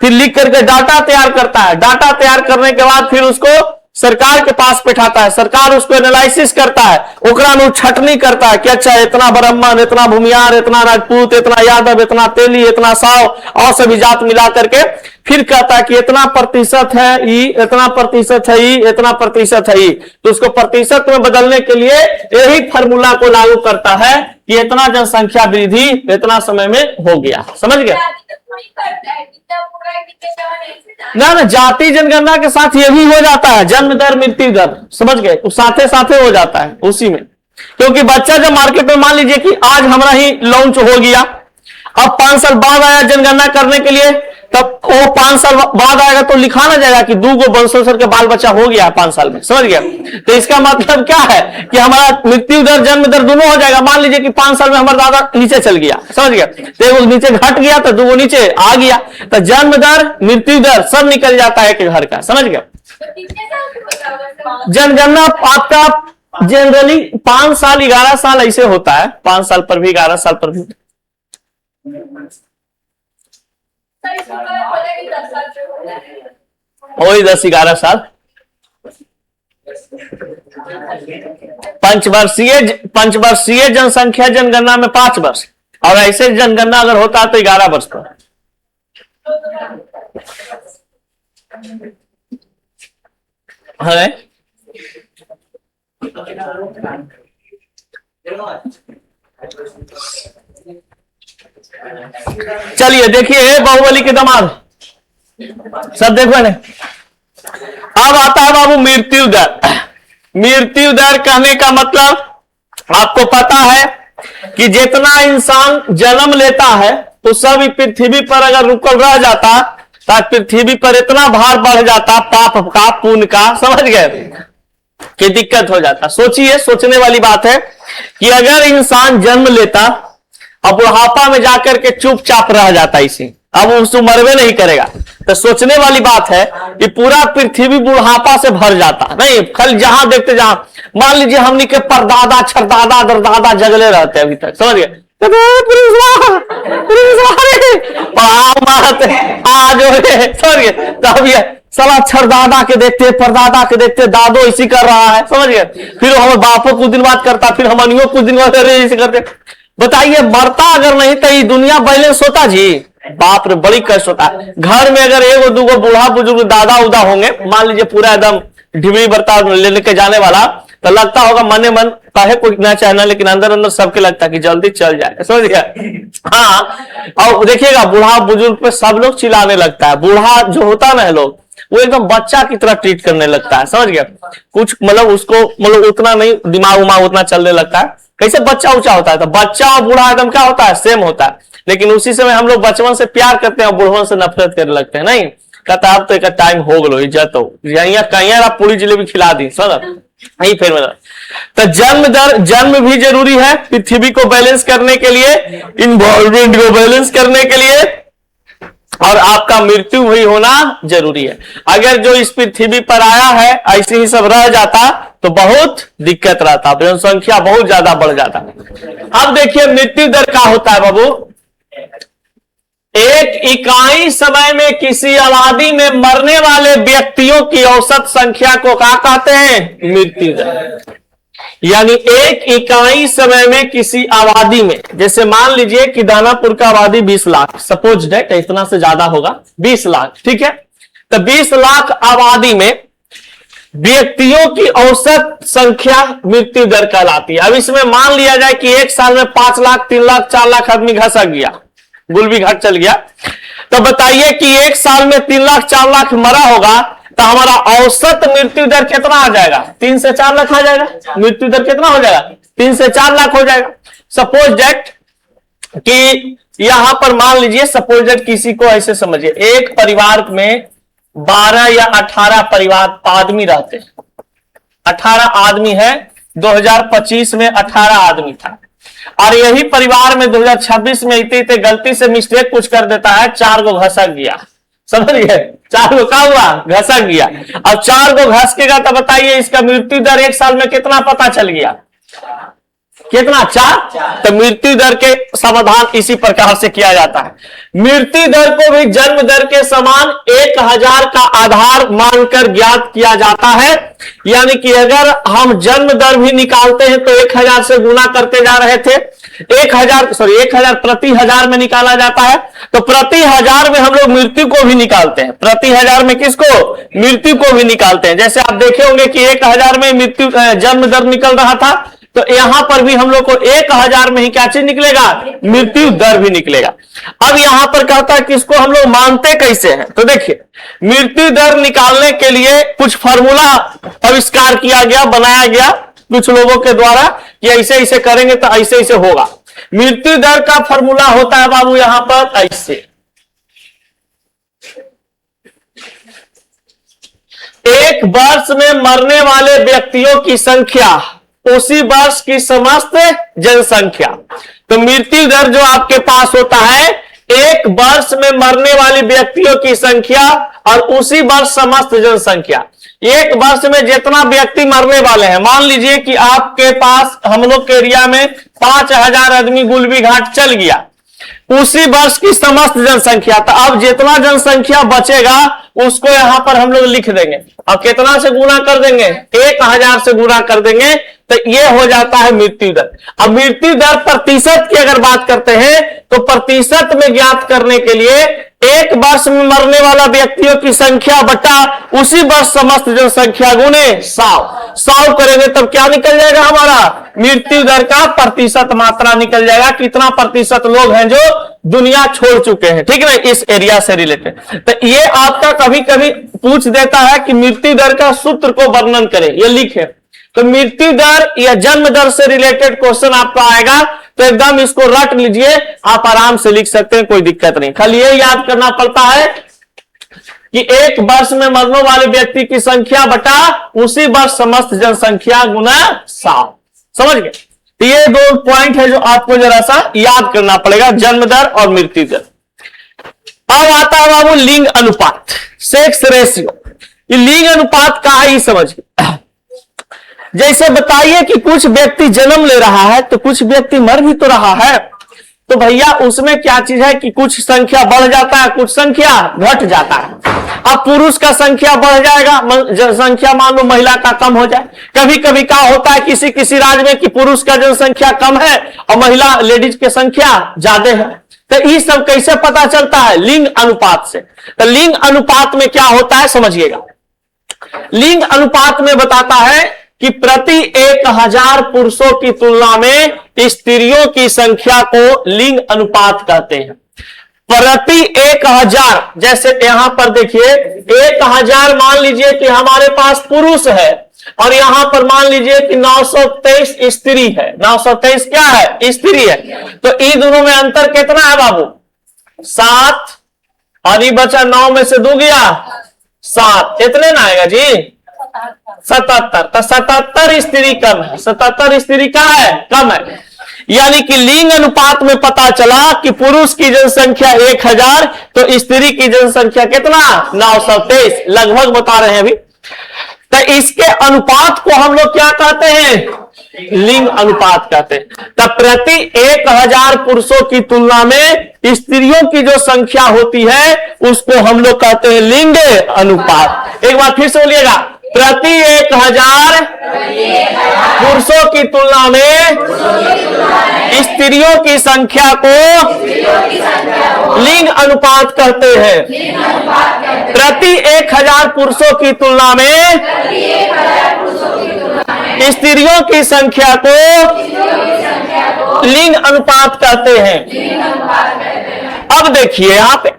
फिर लिख करके डाटा तैयार करता है। डाटा तैयार करने के बाद फिर उसको सरकार के पास बैठाता है, सरकार उसको एनालिसिस करता है, ओकरा में छटनी करता है कि अच्छा इतना ब्राह्मण, इतना भूमियार, इतना राजपूत, इतना यादव, इतना तेली, इतना साव और सभी जात मिला करके फिर कहता है कि इतना प्रतिशत है ई, इतना प्रतिशत है ई, इतना प्रतिशत है ई। तो उसको प्रतिशत में बदलने के लिए यही फॉर्मूला को लागू करता है कि इतना जनसंख्या वृद्धि इतना समय में हो गया। समझ गए ना? जाति जनगणना के साथ ये भी हो जाता है, जन्म दर मृत्यु दर, समझ गए, तो साथे साथे हो जाता है उसी में। क्योंकि बच्चा जब मार्केट में, मान लीजिए कि आज हमारा ही लॉन्च हो गया, अब 5 साल बाद आया जनगणना करने के लिए, तब वो 5 साल बाद आएगा तो लिखाना जाएगा कि 2 गो वंशोत्तर के बाल बच्चा हो गया 5 साल में। समझ गया? तो इसका मतलब क्या है कि हमारा मृत्यु दर जन्म दर दोनों हो जाएगा। मान लीजिए कि 5 साल में हमारा दादा नीचे चल गया, समझ गया, तो वो नीचे घट गया तो 2 नीचे आ गया, तो जन्म दर मृत्यु दर सब निकल जाता है कि घर का। समझ गया? जनगणना आपका जनरली 5 साल 11 साल ऐसे होता है, 5 साल पर भी 11 साल पर भी, वही 10-11 साल। पंचवर्षीय जनसंख्या जनगणना में 5 वर्ष, और ऐसे जनगणना अगर होता है तो 11 वर्ष पर। है चलिए देखिए, बाहुबली के दामाद सब देखो ने। अब आता है बाबू मृत्यु दर। मृत्यु दर कहने का मतलब आपको पता है कि जितना इंसान जन्म लेता है तो सब पृथ्वी पर अगर रुकल रह जाता तो पृथ्वी पर इतना भार बढ़ जाता पाप का, पुण्य का, समझ गए, कि दिक्कत हो जाता। सोचिए, सोचने वाली बात है कि अगर इंसान जन्म लेता और बुढ़ापा में जाकर के चुपचाप रह जाता है इसी, अब उस उम्र में नहीं करेगा। तो सोचने वाली बात है कि पूरा पृथ्वी बुढ़ापा से भर जाता नहीं, खाली जहां देखते जहां, मान लीजिए हमने के परदादा छरदादा दरदादा जगले रहते अभी तक, समझ गए, समझ गए, तब ये साला छरदादा के देखते परदादा के देखते दादो इसी कर रहा है, समझ गए, फिर हमारे बापो कुछ दिन बाद करता, फिर हम अनियो कुछ दिन बाद इसी करते। बताइए मरता अगर नहीं तो ये दुनिया बैलेंस होता जी? बाप रे बड़ी कष्ट होता है। घर में अगर एगो दूगो बूढ़ा बुजुर्ग दादा उदा होंगे, मान लीजिए पूरा एकदम ढिबरी बर्ता लेके जाने वाला, तो लगता होगा मने मन काहे कोई ना चाहना, लेकिन अंदर अंदर सबके लगता है कि जल्दी चल जाए, समझ गया। हाँ, और देखिएगा बूढ़ा बुजुर्ग पे सब लोग चिल्लाने लगता है। बूढ़ा जो होता है ना लोग, वो एकदम बच्चा की तरह ट्रीट करने लगता है, समझ गया। कुछ मतलब उसको मतलब उतना नहीं दिमाग उमाग उतना चलने लगता है। कैसे बच्चा ऊंचा होता है, तो बच्चा और बूढ़ा एकदम क्या होता है, सेम होता है। लेकिन उसी समय हम लोग बचपन से प्यार करते हैं और बूढ़ों से नफरत करने लगते हैं। नहीं कहता अब तो एक टाइम हो गलो, इज्जत हो कहीं आप पूरी जलेबी खिला दी, समझ नहीं। फिर मतलब तो जन्म भी जरूरी है पृथ्वी को बैलेंस करने के लिए, इन्वायरमेंट को बैलेंस करने के लिए, और आपका मृत्यु भी होना जरूरी है। अगर जो इस पृथ्वी पर आया है ऐसे ही सब रह जाता तो बहुत दिक्कत रहता, जनसंख्या बहुत ज्यादा बढ़ जाता। अब देखिए मृत्यु दर क्या होता है बाबू, एक इकाई समय में किसी आबादी में मरने वाले व्यक्तियों की औसत संख्या को क्या कहते हैं, मृत्यु दर। यानी एक इकाई समय में किसी आबादी में, जैसे मान लीजिए कि दानापुर का आबादी 20 लाख, सपोज डेट इतना से ज्यादा होगा 20 लाख, ठीक है। तो 20 लाख आबादी में व्यक्तियों की औसत संख्या मृत्यु दर कहलाती है। अब इसमें मान लिया जाए कि एक साल में 5 लाख 3 लाख 4 लाख आदमी घसक गया, गुलबी घाट चल गया, तो बताइए कि एक साल में 3 लाख 4 लाख मरा होगा, तो हमारा औसत मृत्यु दर कितना आ जाएगा, 3 से 4 लाख आ जाएगा। मृत्यु दर कितना हो जाएगा, 3 से 4 लाख हो जाएगा। सपोज दैट कि यहां पर मान लीजिए, सपोज दैट किसी को ऐसे समझिए, एक परिवार में 12 या 18 परिवार आदमी रहते हैं, 18 आदमी है, 2025 में 18 आदमी था, और यही परिवार में 2026 में इतने गलती से मिस्टेक कुछ कर देता है, 4 को घसक गया, समझ गए, 4 को क्या हुआ, घसक गया। अब 4 को घसकेगा तो बताइए इसका मृत्यु दर एक साल में कितना पता चल गया, कितना, 4। तो मृत्यु दर के समाधान इसी प्रकार से किया जाता है। मृत्यु दर को भी जन्म दर के समान 1000 का आधार मानकर ज्ञात किया जाता है। यानी कि अगर हम जन्म दर भी निकालते हैं तो 1000 से गुना करते जा रहे थे, 1000 प्रति 1000 में निकाला जाता है, तो प्रति 1000 में हम लोग मृत्यु को भी निकालते हैं। प्रति 1000 में किसको, मृत्यु को भी निकालते हैं। जैसे आप देखे होंगे कि 1000 में मृत्यु जन्म दर निकल रहा था, तो यहां पर भी हम लोग को 1000 में ही क्या चीज निकलेगा, मृत्यु दर भी निकलेगा। अब यहां पर कहता है कि इसको हम लोग मानते कैसे हैं, तो देखिए मृत्यु दर निकालने के लिए कुछ फॉर्मूला आविष्कार किया गया, बनाया गया कुछ लोगों के द्वारा कि ऐसे ऐसे करेंगे तो ऐसे ऐसे होगा। मृत्यु दर का फॉर्मूला होता है बाबू यहां पर ऐसे, एक वर्ष में मरने वाले व्यक्तियों की संख्या उसी वर्ष की समस्त जनसंख्या। तो मृत्यु दर जो आपके पास होता है, एक वर्ष में मरने वाले व्यक्तियों की संख्या और उसी वर्ष समस्त जनसंख्या। एक वर्ष में जितना व्यक्ति मरने वाले हैं, मान लीजिए कि आपके पास हम लोग के एरिया में 5000 आदमी गुलबी घाट चल गया, उसी वर्ष की समस्त जनसंख्या। तो अब जितना जनसंख्या बचेगा उसको यहां पर हम लोग लिख देंगे, अब कितना से गुना कर देंगे, 1000 से गुना कर देंगे, तो ये हो जाता है मृत्यु दर। अब मृत्यु दर प्रतिशत की अगर बात करते हैं तो प्रतिशत में ज्ञात करने के लिए एक वर्ष में मरने वाला व्यक्तियों की संख्या बटा उसी वर्ष समस्त जनसंख्या गुने 100 करेंगे तब क्या निकल जाएगा, हमारा मृत्यु दर का प्रतिशत मात्रा निकल जाएगा, कितना प्रतिशत लोग हैं जो दुनिया छोड़ चुके हैं, ठीक है ना, इस एरिया से रिलेटेड। तो ये आपका कभी कभी पूछ देता है कि मृत्यु दर का सूत्र को वर्णन करें, ये लिखे। तो मृत्यु दर या जन्म दर से रिलेटेड क्वेश्चन आपका आएगा तो एकदम इसको रट लीजिए, आप आराम से लिख सकते हैं, कोई दिक्कत नहीं। खाली ये याद करना पड़ता है कि एक वर्ष में मरने वाले व्यक्ति की संख्या बटा उसी वर्ष समस्त जनसंख्या गुना 100, समझ गए। तो ये दो पॉइंट है जो आपको जरा सा याद करना पड़ेगा, जन्म दर और मृत्यु दर। अब आता है बाबू लिंग अनुपात, सेक्स रेशियो। ये लिंग अनुपात का ही समझिए। जैसे बताइए कि कुछ व्यक्ति जन्म ले रहा है तो कुछ व्यक्ति मर भी तो रहा है, तो भैया उसमें क्या चीज है कि कुछ संख्या बढ़ जाता है, कुछ संख्या घट जाता है। अब पुरुष का संख्या बढ़ जाएगा, जनसंख्या मान लो महिला का कम हो जाए। कभी कभी क्या होता है किसी किसी राज्य में कि पुरुष का जनसंख्या कम है और महिला लेडीज की संख्या ज्यादा है। तो ये सब कैसे पता चलता है? लिंग अनुपात से। तो लिंग अनुपात में क्या होता है समझिएगा। लिंग अनुपात में बताता है कि प्रति 1000 पुरुषों की तुलना में स्त्रियों की संख्या को लिंग अनुपात कहते हैं। प्रति 1000, जैसे यहां पर देखिए 1000 मान लीजिए कि हमारे पास पुरुष है और यहां पर मान लीजिए कि 923 स्त्री है। 923 क्या है? स्त्री है। तो इन दोनों में अंतर कितना है बाबू? 7 और ये बचा 9 में से 2 गया 7, इतने ना आएगा जी 77। तो 77 स्त्री कम है, 77 स्त्री का है कम है। यानी कि लिंग अनुपात में पता चला कि पुरुष की जनसंख्या 1000 तो स्त्री की जनसंख्या कितना? 923 लगभग बता रहे हैं अभी। तो इसके अनुपात को हम लोग क्या कहते हैं? लिंग अनुपात कहते हैं। तो प्रति 1000 पुरुषों की तुलना में स्त्रियों की जो संख्या होती है उसको हम लोग कहते हैं लिंग अनुपात। एक बार फिर से बोलिएगा, प्रति 1000 पुरुषों की तुलना में स्त्रियों की संख्या को लिंग अनुपात कहते हैं। प्रति 1000 पुरुषों की तुलना में स्त्रियों की संख्या को लिंग अनुपात कहते हैं। अब देखिए यहां पे,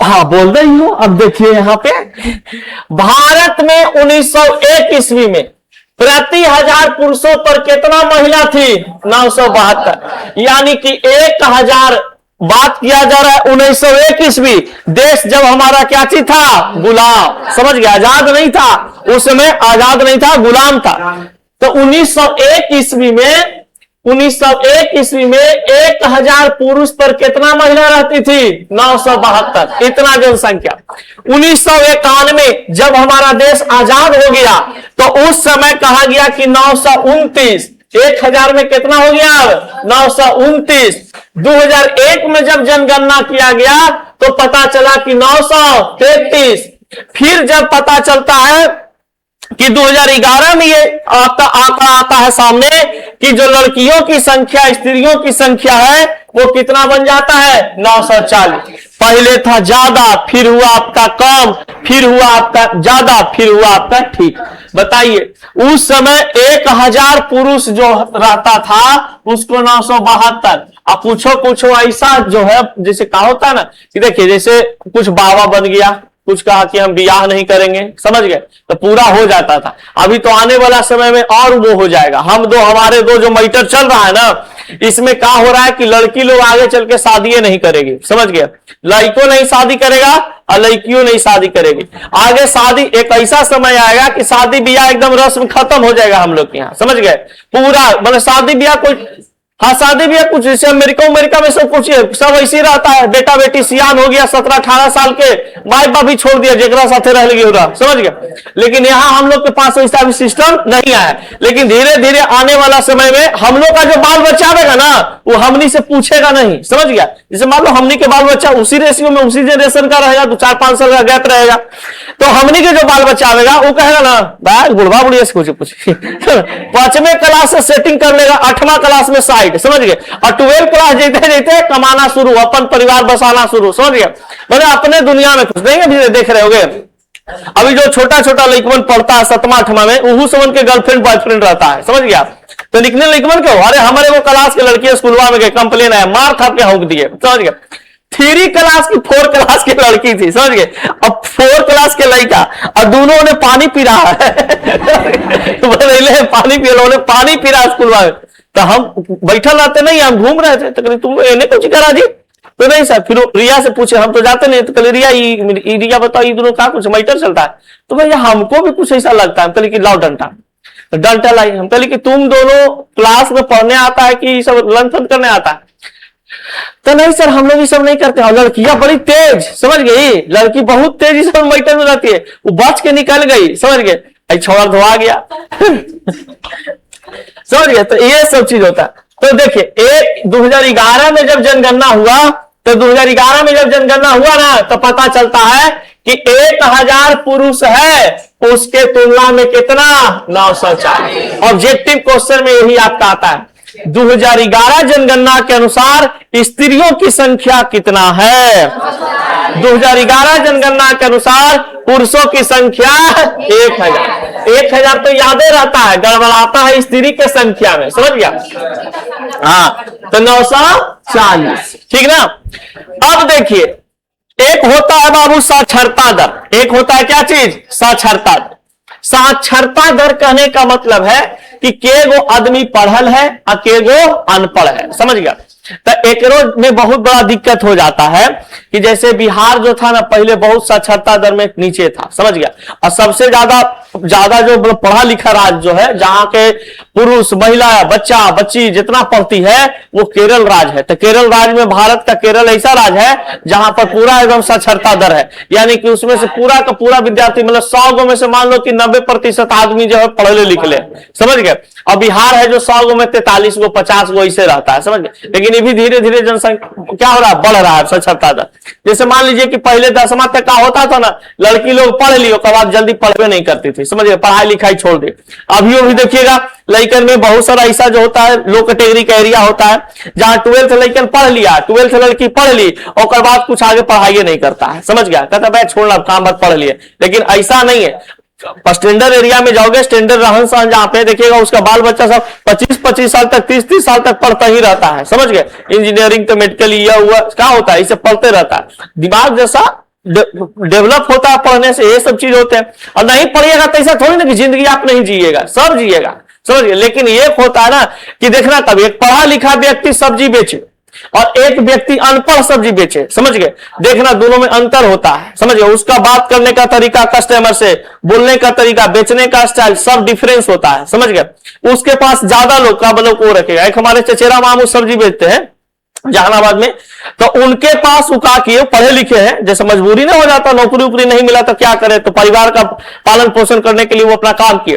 हाँ बोल रही हूं। अब देखिए यहां पे भारत में 1901 ईस्वी में प्रति 1000 पुरुषों पर कितना महिला थी? 972। यानी कि 1000 बात किया जा रहा है 1901 ईस्वी। देश जब हमारा क्या चीज था? गुलाम। समझ गया? आजाद नहीं था उस समय, आजाद नहीं था, गुलाम था। तो 1901 ईस्वी में 1000 पुरुष पर कितना महिला रहती थी? 972, इतना जनसंख्या। 1991 जब हमारा देश आजाद हो गया तो उस समय कहा गया कि 929। 1000 में कितना हो गया? 929। 2001 में जब जनगणना किया गया तो पता चला कि 933। फिर जब पता चलता है कि 2011 में ये आंकड़ा आता है सामने कि जो लड़कियों की संख्या स्त्रियों की संख्या है वो कितना बन जाता है? 940। पहले था ज्यादा, फिर हुआ आपका कम, फिर हुआ आपका ज्यादा, फिर हुआ आपका ठीक। बताइए उस समय 1000 पुरुष जो रहता था उसको 972। अब पूछो ऐसा जो है जैसे कहा होता है ना कि देखिए जैसे कुछ बाबा बन गया, कुछ कहा कि हम बियाह नहीं करेंगे, समझ गए, तो पूरा हो जाता था। अभी तो आने वाला समय में और वो हो जाएगा। हमारे दो जो मैटर चल रहा है ना, इसमें क्या हो रहा है कि लड़की लोग आगे चल के शादी नहीं करेगी, समझ गए। लड़कों नहीं शादी करेगा और लड़कियों नहीं शादी करेगी। आगे शादी एक ऐसा समय आएगा कि शादी ब्याह एकदम रस्म खत्म हो जाएगा हम लोग के यहाँ, समझ गए। पूरा मतलब शादी ब्याह कोई, हाँ शादी भी है कुछ जैसे अमेरिका में सब कुछ सब ऐसे रहता है। बेटा बेटी सियान हो गया 17-18 साल के, माई बाप भी छोड़ दिया जेकरा साथे रह लगी हो रहा, समझ गए। लेकिन यहाँ हम लोग के पास ऐसा भी सिस्टम नहीं आया। लेकिन धीरे धीरे आने वाला समय में हम लोग का जो बाल बच्चा आएगा ना वो हमनी से पूछेगा नहीं, समझ गया। जैसे मान लो हमनी के बाल बच्चा उसी रेशियो में उसी जनरेशन का रहेगा तो 4-5 साल का गैप रहेगा, तो हमनी के जो बाल बच्चा आएगा वो कहेगा ना भाई बुढ़वा बुढ़िया से कुछ 5वें क्लास से सेटिंग कर लेगा, 8वां क्लास में साइड, समझ गए। और 12 क्लास जीते कमाना शुरू, अपन परिवार बसाना शुरू, समझ गए। मतलब अपने दुनिया में कुछ नहीं देख रहे होगे। अभी जो छोटा छोटा लड़कन पढ़ता है 7वां 8वां में, उहू समझ के गर्लफ्रेंड बॉयफ्रेंड रहता है, समझ गया। तो निकले लड़कन क्यों? अरे हमारे वो क्लास के लड़की स्कूलवा में गए, कंप्लेन आया, मार थाप के हौंक दिए, समझ गए। 3 क्लास की 4 क्लास की लड़की थी, समझ गए। अब 4 क्लास के लड़का और दोनों ने पानी पी रहा है पानी पी रहा, पानी पी रहा स्कूल में। तो हम बैठल रहते नहीं, हम घूम रहे थे, तो तुम इन्हें कुछ करा जी? तो नहीं सर। फिर रिया से पूछे, हम तो जाते नहीं। तो कल रिया रिया बताओ ये दोनों का कुछ मैटर चलता है? तो भैया हमको भी कुछ ऐसा लगता है। कल की लाओ डंडा, तो डंटा लाई। हम कहे कि तुम दोनों क्लास में पढ़ने आता है कि सब लंथन करने आता है? तो नहीं सर, हम लोग ये सब नहीं करते। और लड़कियां बड़ी तेज, समझ गई, लड़की बहुत तेज इस मैटर में रहती है, वो बच के निकल गई, समझ गए, छोड़ा धोआ गया। समझ गए, तो ये सब चीज होता है। तो देखिए 2011 में जब जनगणना हुआ, तो 2011 में जब जनगणना हुआ ना, तो पता चलता है कि 1000 पुरुष है, उसके तुलना में कितना 940। ऑब्जेक्टिव क्वेश्चन में यही आपका आता है। 2011 जनगणना के अनुसार स्त्रियों की संख्या कितना है? 2011 जनगणना के अनुसार पुरुषों की संख्या 1000। 1000 तो यादें रहता है, गड़बड़ाता है स्त्री के संख्या में, समझ गया? हाँ, तो 940, ठीक ना। अब देखिए, एक होता है बाबू साक्षरता दर, एक होता है क्या चीज? साक्षरता दर। साक्षरता दर कहने का मतलब है कि केगो आदमी पढ़ल है और केगो अनपढ़ है, समझ गया? तो एक में बहुत बड़ा दिक्कत हो जाता है कि जैसे बिहार जो था ना, पहले बहुत साक्षरता दर में नीचे था, समझ गया? और सबसे ज्यादा जो पढ़ा लिखा राज्य जो है, जहां के पुरुष, महिला, बच्चा, बच्ची जितना पढ़ती है, वो केरल राज्य है। तो केरल राज्य में, भारत का केरल ऐसा राज्य है जहां पर पूरा एकदम साक्षरता दर है, यानी कि उसमें से पूरा का पूरा विद्यार्थी, मतलब 100 में से मान लो कि 90% आदमी जो है पढ़े लिखे, समझ गए? और बिहार है जो 100 में 43 गो 50 गो ऐसे रहता है, समझ गए? लेकिन ये भी धीरे धीरे जनसंख्या क्या हो रहा है? बढ़ रहा है साक्षरता दर। जैसे मान लीजिए कि पहले 10वां तक का होता था ना, लड़की लोग पढ़ ली, उसके बाद जल्दी पढ़वे नहीं करती थी, समझिए, पढ़ाई लिखाई छोड़ दी। अभी भी देखिएगा लड़कन में बहुत सारा ऐसा जो होता है, लो कैटेगरी का एरिया होता है, जहां 12th लड़कन पढ़ लिया, 12th लड़की पढ़ ली, और बाद कुछ आगे पढ़ाई नहीं करता है, समझ गया? कहता भाई छोड़ना, काम मत, पढ़ लिए। लेकिन ऐसा नहीं है। स्टैंडर्ड एरिया में जाओगे, स्टैंडर्ड रहन सहन जहां पे देखिएगा, उसका बाल बच्चा सब 25-25 साल तक, 30-30 साल तक पढ़ता ही रहता है, समझ गए? इंजीनियरिंग तो मेडिकल यह हुआ, क्या होता है, इसे पढ़ते रहता है। दिमाग जैसा डेवलप होता है पढ़ने से, ये सब चीज होते हैं। और नहीं पढ़िएगा तो ऐसा थोड़ी ना कि जिंदगी आप नहीं जिएगा, सब जिएगा, समझिए? लेकिन एक होता है ना कि देखना, तब एक पढ़ा लिखा व्यक्ति सब्जी बेचे और एक व्यक्ति अनपढ़ सब्जी बेचे, समझ गए? देखना, दोनों में अंतर होता है, समझ गए? उसका बात करने का तरीका, कस्टमर से बोलने का तरीका, बेचने का स्टाइल, सब डिफरेंस होता है, समझ गए? उसके पास ज्यादा लोग का लोग वो रखेगा। एक हमारे चचेरा मामू सब्जी बेचते हैं जहानाबाद में, तो उनके पास वो क्या किए, पढ़े लिखे हैं, जैसे मजबूरी ना हो जाता, नौकरी उपरी नहीं मिला तो क्या करे, तो परिवार का पालन पोषण करने के लिए वो अपना काम किए।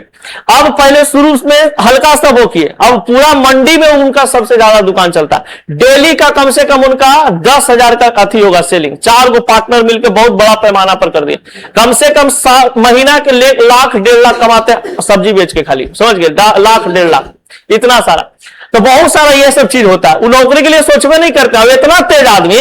अब पहले शुरू में हल्का सा वो किए, अब पूरा मंडी में उनका सबसे ज्यादा दुकान चलता है। डेली का कम से कम उनका 10,000 का अथी होगा सेलिंग। 4 गो पार्टनर मिलकर बहुत बड़ा पैमाना पर कर दिए। कम से कम महीना के 1,00,000-1,50,000 कमाते सब्जी बेच के, खाली, समझ गए? 1,00,000-1,50,000, इतना सारा। तो बहुत सारा ये सब चीज होता है। वो नौकरी के लिए सोचवे नहीं करता। अब इतना तेज आदमी,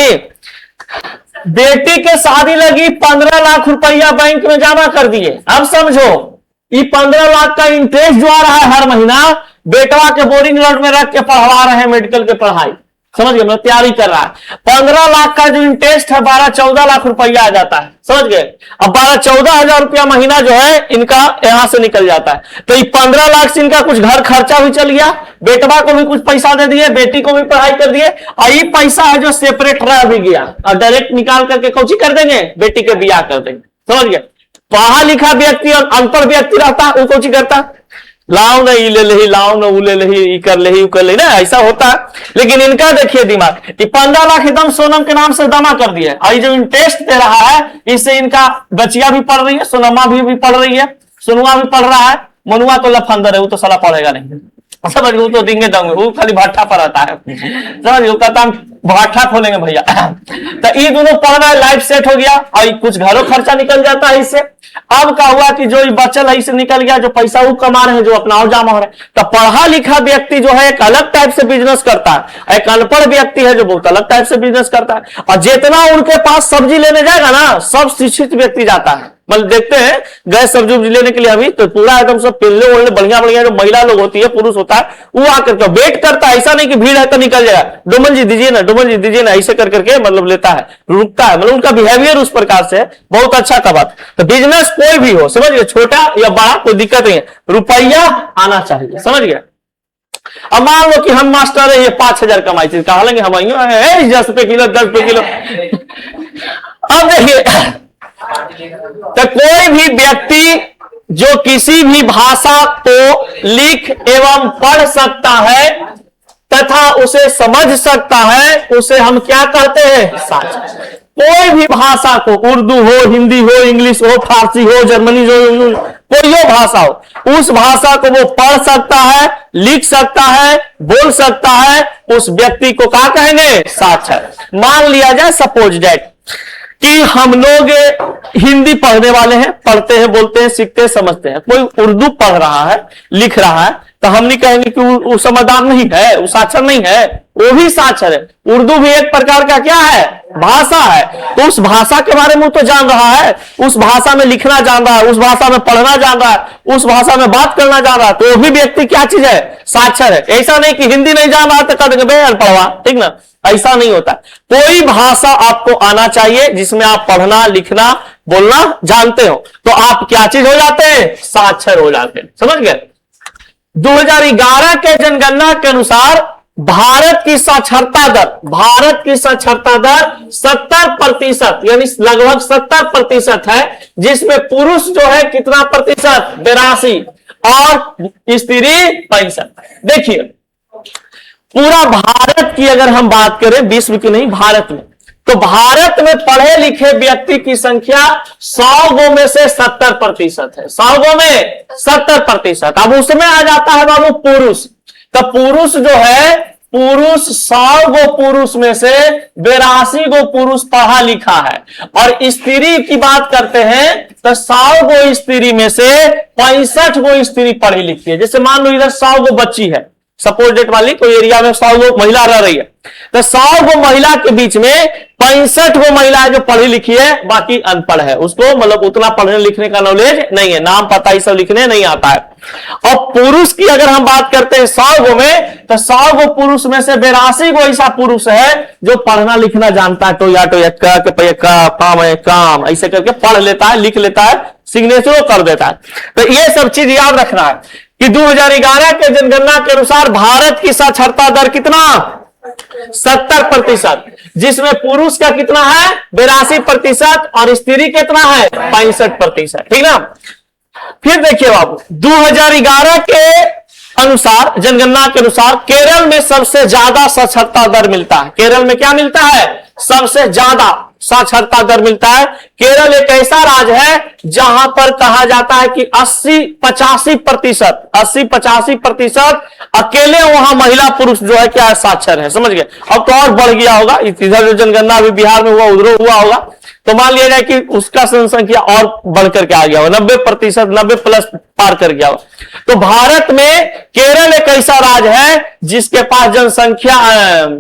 बेटी के शादी लगी, 15 लाख रुपया बैंक में जमा कर दिए। अब समझो, ये 15 लाख का इंटरेस्ट जो आ रहा है हर महीना, बेटवा के बोरिंग लॉट में रख के पढ़वा रहे हैं मेडिकल के पढ़ाई, समझ गए? मतलब तैयारी कर रहा है। 15 लाख का जो इंटरेस्ट है, 12-14 लाख रुपया आ जाता है, समझ गए? अब 12-14 हजार रुपया महीना जो है इनका यहां से निकल जाता है। तो ये 15 लाख से इनका कुछ घर खर्चा भी चल गया, बेटवा को भी कुछ पैसा दे दिए, बेटी को भी पढ़ाई कर दिए, और ये पैसा है जो सेपरेट रह भी गया, और डायरेक्ट निकाल करके कौची कर देंगे, बेटी के बियाह कर देंगे, समझ गए? पढ़ा लिखा व्यक्ति और अनपढ़ व्यक्ति रहता, वो कौची करता, लाओ ना ये ले ले, लाओ ना वो ले ले, ये कर ले, वो कर ले, ना ऐसा होता है। लेकिन इनका देखिए दिमाग, कि 15 लाख एकदम सोनम के नाम से जमा कर दिया, और ये जो इंटरेस्ट दे रहा है, इससे इनका बचिया भी पढ़ रही है, सोनमा भी पढ़ रही है, सोनुआ भी पढ़ रहा है, मनुआ तो लफंदर है, वो तो साला पढ़ेगा नहीं, समझ, वो तो देंगे दंगे, वो खाली भट्ठा पर आता है, समझ, वो कहता हम भट्ठा खोलेंगे भैया। तो ये दोनों पढ़ रहा है, लाइफ सेट हो गया, और कुछ घरों खर्चा निकल जाता है इससे। अब क्या हुआ कि जो बचल है इससे निकल गया, जो पैसा वो कमा रहे हैं, जो अपना और जमा हो रहा है। तो पढ़ा लिखा व्यक्ति जो है एक अलग टाइप से बिजनेस करता है, एक अनपढ़ व्यक्ति है जो बहुत अलग टाइप से बिजनेस करता है। और जितना उनके पास सब्जी लेने जाएगा ना, सब शिक्षित व्यक्ति जाता है। मतलब देखते हैं, गए सब्जी उब्जी लेने के लिए अभी, तो पूरा एकदम सब पिल्ले ओल्ले बढ़िया बढ़िया जो महिला लोग होती है, पुरुष होता है, वो आकर के वेट करता है। ऐसा नहीं कि भीड़ है तो निकल जाएगा, डुमन जी दीजिए ना, डुमन जी दीजिए ना, ऐसे कर करके मतलब लेता है, रुकता है। मतलब उनका बिहेवियर उस प्रकार से बहुत अच्छा का बात। तो बिजनेस कोई भी हो, समझिए, छोटा या बड़ा कोई दिक्कत नहीं है, रुपया आना चाहिए, समझ गए? अब मान लो कि हम मास्टर है, ये 5,000 कमाई थी, कहा लेंगे हम 10 रुपए किलो, 10 रुपए किलो। अब देखिए, तो कोई भी व्यक्ति जो किसी भी भाषा को लिख एवं पढ़ सकता है तथा उसे समझ सकता है, उसे हम क्या कहते हैं? साक्षर। कोई भी भाषा को, उर्दू हो, हिंदी हो, इंग्लिश हो, फारसी हो, जर्मनी हो, कोई हो भाषा हो, उस भाषा को वो पढ़ सकता है, लिख सकता है, बोल सकता है, उस व्यक्ति को क्या कहेंगे? साक्षर। मान लिया जाए सपोज दैट कि हम लोग हिंदी पढ़ने वाले हैं, पढ़ते हैं, बोलते हैं, सीखते हैं, समझते हैं। कोई उर्दू पढ़ रहा है, लिख रहा है, तो हम नहीं कहेंगे कि वो समझदार नहीं है, वो साक्षर नहीं है, वो भी साक्षर है। उर्दू भी एक प्रकार का क्या है? भाषा है। तो उस भाषा के बारे में तो जान रहा है, उस भाषा में लिखना जान रहा है, उस भाषा में पढ़ना जान रहा है, उस भाषा में बात करना जान रहा है, तो वो भी व्यक्ति क्या चीज है? साक्षर है। ऐसा नहीं कि हिंदी नहीं जान रहा तो कर देंगे अनपढ़वा, ठीक ना? ऐसा नहीं होता। कोई भाषा आपको आना चाहिए जिसमें आप पढ़ना, लिखना, बोलना जानते हो, तो आप क्या चीज हो जाते हैं? साक्षर हो जाते हैं। समझ गए? 2011 के जनगणना के अनुसार भारत की साक्षरता दर 70% यानी लगभग 70% है, जिसमें पुरुष जो है कितना प्रतिशत? 82, और स्त्री 65। देखिए, पूरा भारत की अगर हम बात करें, विश्व की नहीं, भारत में, तो भारत में पढ़े लिखे व्यक्ति की संख्या 100 गो में से 70% है। 100 गो में 70%। अब उसमें आ जाता है बाबू पुरुष। तो पुरुष जो है, पुरुष 100 गो पुरुष में से 82 गो पुरुष पढ़ा लिखा है, और स्त्री की बात करते हैं तो 100 गो स्त्री में से 65 गो स्त्री पढ़ी लिखी है। जैसे मान लो इधर 100 गो बच्ची है, सपोज डेट वाली कोई एरिया में 100 गो महिला रह रही है, तो 100 गो महिला के बीच में 65 गो महिलाएं जो पढ़ी लिखी है, बाकी अनपढ़ है, उसको मतलब उतना पढ़ने लिखने का नॉलेज नहीं है, नाम पता ये सब लिखने नहीं आता है। और पुरुष की अगर हम बात करते हैं 100 गो में, तो 100 गो पुरुष में से 82 गो ऐसा पुरुष है जो पढ़ना लिखना जानता है, काम है काम, ऐसे करके पढ़ लेता है, लिख लेता है, सिग्नेचर कर देता है। तो ये सब चीज याद रखना है कि 2011 के जनगणना के अनुसार भारत की साक्षरता दर कितना? 70%, जिसमें पुरुष का कितना है? 82%, और स्त्री कितना है? 65%। ठीक ना? फिर देखिए बाबू, 2011 के अनुसार, जनगणना के अनुसार केरल में सबसे ज्यादा साक्षरता दर मिलता है। केरल में क्या मिलता है? सबसे ज्यादा साक्षरता दर मिलता है। केरल एक ऐसा राज्य है जहां पर कहा जाता है कि 80-85% अकेले वहां महिला पुरुष जो है क्या साक्षर है। समझ गए? अब तो और बढ़ गया होगा, इधर जो जनगणना अभी बिहार में हुआ उधर हुआ होगा, तो मान लिया जाए कि उसका जनसंख्या और बढ़कर के आ गया होगा, 90%, 90+ पार कर गया होगा। तो भारत में केरल एक ऐसा राज्य है जिसके पास जनसंख्या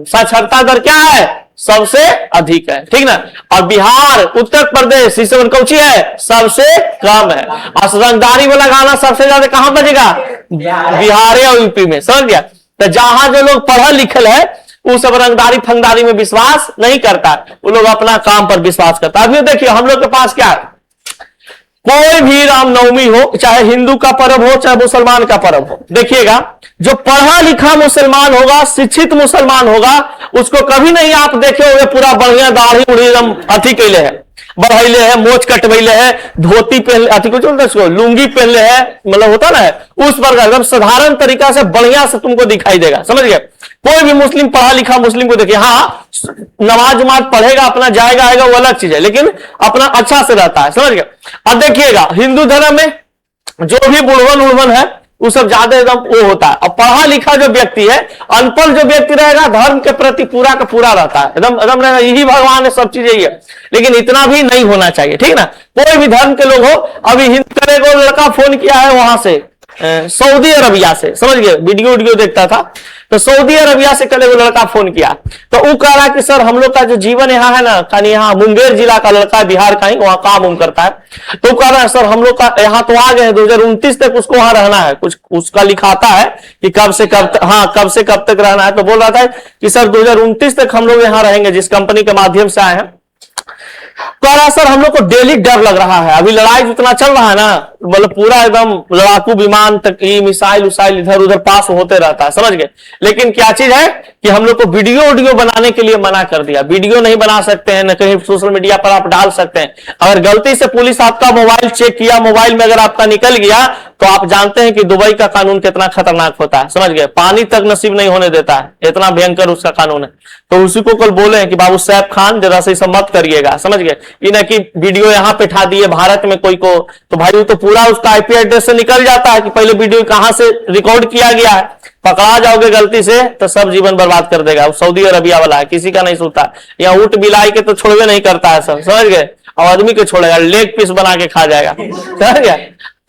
साक्षरता दर क्या है? सबसे अधिक है। ठीक ना? और बिहार, उत्तर प्रदेश, इस कौची है? सबसे कम है। और रंगदारी वाला गाना सबसे ज्यादा कहां बजेगा? बिहार या यूपी में। समझ गया? तो जहां जो लोग पढ़ा लिखल है वो सब रंगदारी फंगदारी में विश्वास नहीं करता, वो लोग अपना काम पर विश्वास करता है। अभी देखिए हम लोग के पास क्या है, कोई भी रामनवमी हो, चाहे हिंदू का पर्व हो चाहे मुसलमान का पर्व हो, देखिएगा जो पढ़ा लिखा मुसलमान होगा, शिक्षित मुसलमान होगा, उसको कभी नहीं आप देखे हुए पूरा बढ़िया दाढ़ी उड़ी एकदम अथी कैले है, बढ़ैले है, मोच कटवैले है, धोती पहन, अथी को उसको लुंगी पहनले है, मतलब होता ना है उस पर एकदम साधारण तरीका से बढ़िया से तुमको दिखाई देगा। समझ गए? कोई भी मुस्लिम पढ़ा लिखा मुस्लिम को देखिए, हाँ नमाज उमाज पढ़ेगा, अपना जाएगा आएगा, वो अलग चीज है, लेकिन अपना अच्छा से रहता है। समझ गए? अब देखिएगा हिंदू धर्म में जो भी बुढ़वन उड़वन है वो सब ज्यादा एकदम वो होता है। और पढ़ा लिखा जो व्यक्ति है, अनपढ़ जो व्यक्ति रहेगा धर्म के प्रति पूरा का पूरा रहता है, एकदम एकदम रहेगा, यही भगवान है, सब चीजें यही है, लेकिन इतना भी नहीं होना चाहिए। ठीक ना? कोई भी धर्म के लोग हो, अभी हिंदू को लड़का फोन किया है वहां से सऊदी अरबिया से, समझ गए? वीडियो देखता था, तो सऊदी अरबिया से कल वो लड़का फोन किया, तो वो कह रहा कि सर हम लोग का जो जीवन यहाँ है ना, कहीं यहाँ मुंगेर जिला का लड़का है, बिहार का ही, वहां काम उम करता है, तो कह रहा है सर हम लोग का यहाँ तो आ गए 2029 तक उसको वहां रहना है, कुछ उसका लिखाता है कि कब से कब तक, हाँ कब से कब तक रहना है। तो बोल रहा था कि सर 2029 तक हम लोग यहाँ रहेंगे, जिस कंपनी के माध्यम से आए हैं। कह रहा सर हम लोग को डेली डर लग रहा है, अभी लड़ाई जितना चल रहा है ना, मतलब पूरा एकदम लड़ाकू विमान तक की मिसाइल उसाइल इधर उधर पास होते रहता है, समझ गए। लेकिन क्या चीज है कि हम लोग को वीडियो बनाने के लिए मना कर दिया, वीडियो नहीं बना सकते हैं, न कहीं सोशल मीडिया पर आप डाल सकते हैं। अगर गलती से पुलिस आपका मोबाइल चेक किया, मोबाइल में अगर आपका निकल गया तो आप जानते हैं कि दुबई का कानून कितना खतरनाक होता है, समझ गए। पानी तक नसीब नहीं होने देता है, इतना भयंकर उसका कानून है। तो उसी को कल बोले हैं कि बाबू सैफ खान जरा से सब मत करिएगा, समझ गए। ये ना कि वीडियो यहां पे ठा दिए भारत में कोई को, तो भाई तो पूरा उसका आईपी एड्रेस से निकल जाता है कि पहले वीडियो कहां से रिकॉर्ड किया गया है। पकड़ा जाओगे गलती से तो सब जीवन बर्बाद कर देगा। सऊदी अरबिया वाला है, किसी का नहीं सुनता। यहाँ ऊंट बिलाई के तो छोड़वे नहीं करता है सब, समझ गए। और आदमी को छोड़ेगा, लेग पीस बना के खा जाएगा, समझ गया।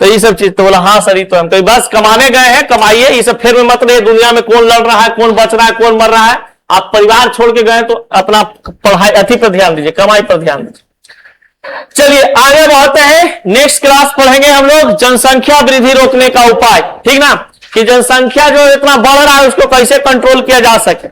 तो ये सब चीज तो बोला हाँ सर, तो हम तो बस कमाने गए हैं, कमाइए, ये सब फिर में मत रहे। दुनिया में कौन लड़ रहा है, कौन बच रहा है, कौन मर रहा है। आप परिवार छोड़ के गए तो अपना पढ़ाई अति पर ध्यान दीजिए, कमाई पर ध्यान दीजिए। चलिए आगे बढ़ते हैं, नेक्स्ट क्लास पढ़ेंगे हम लोग जनसंख्या वृद्धि रोकने का उपाय, ठीक ना, कि जनसंख्या जो इतना बढ़ रहा है उसको कैसे कंट्रोल किया जा सके।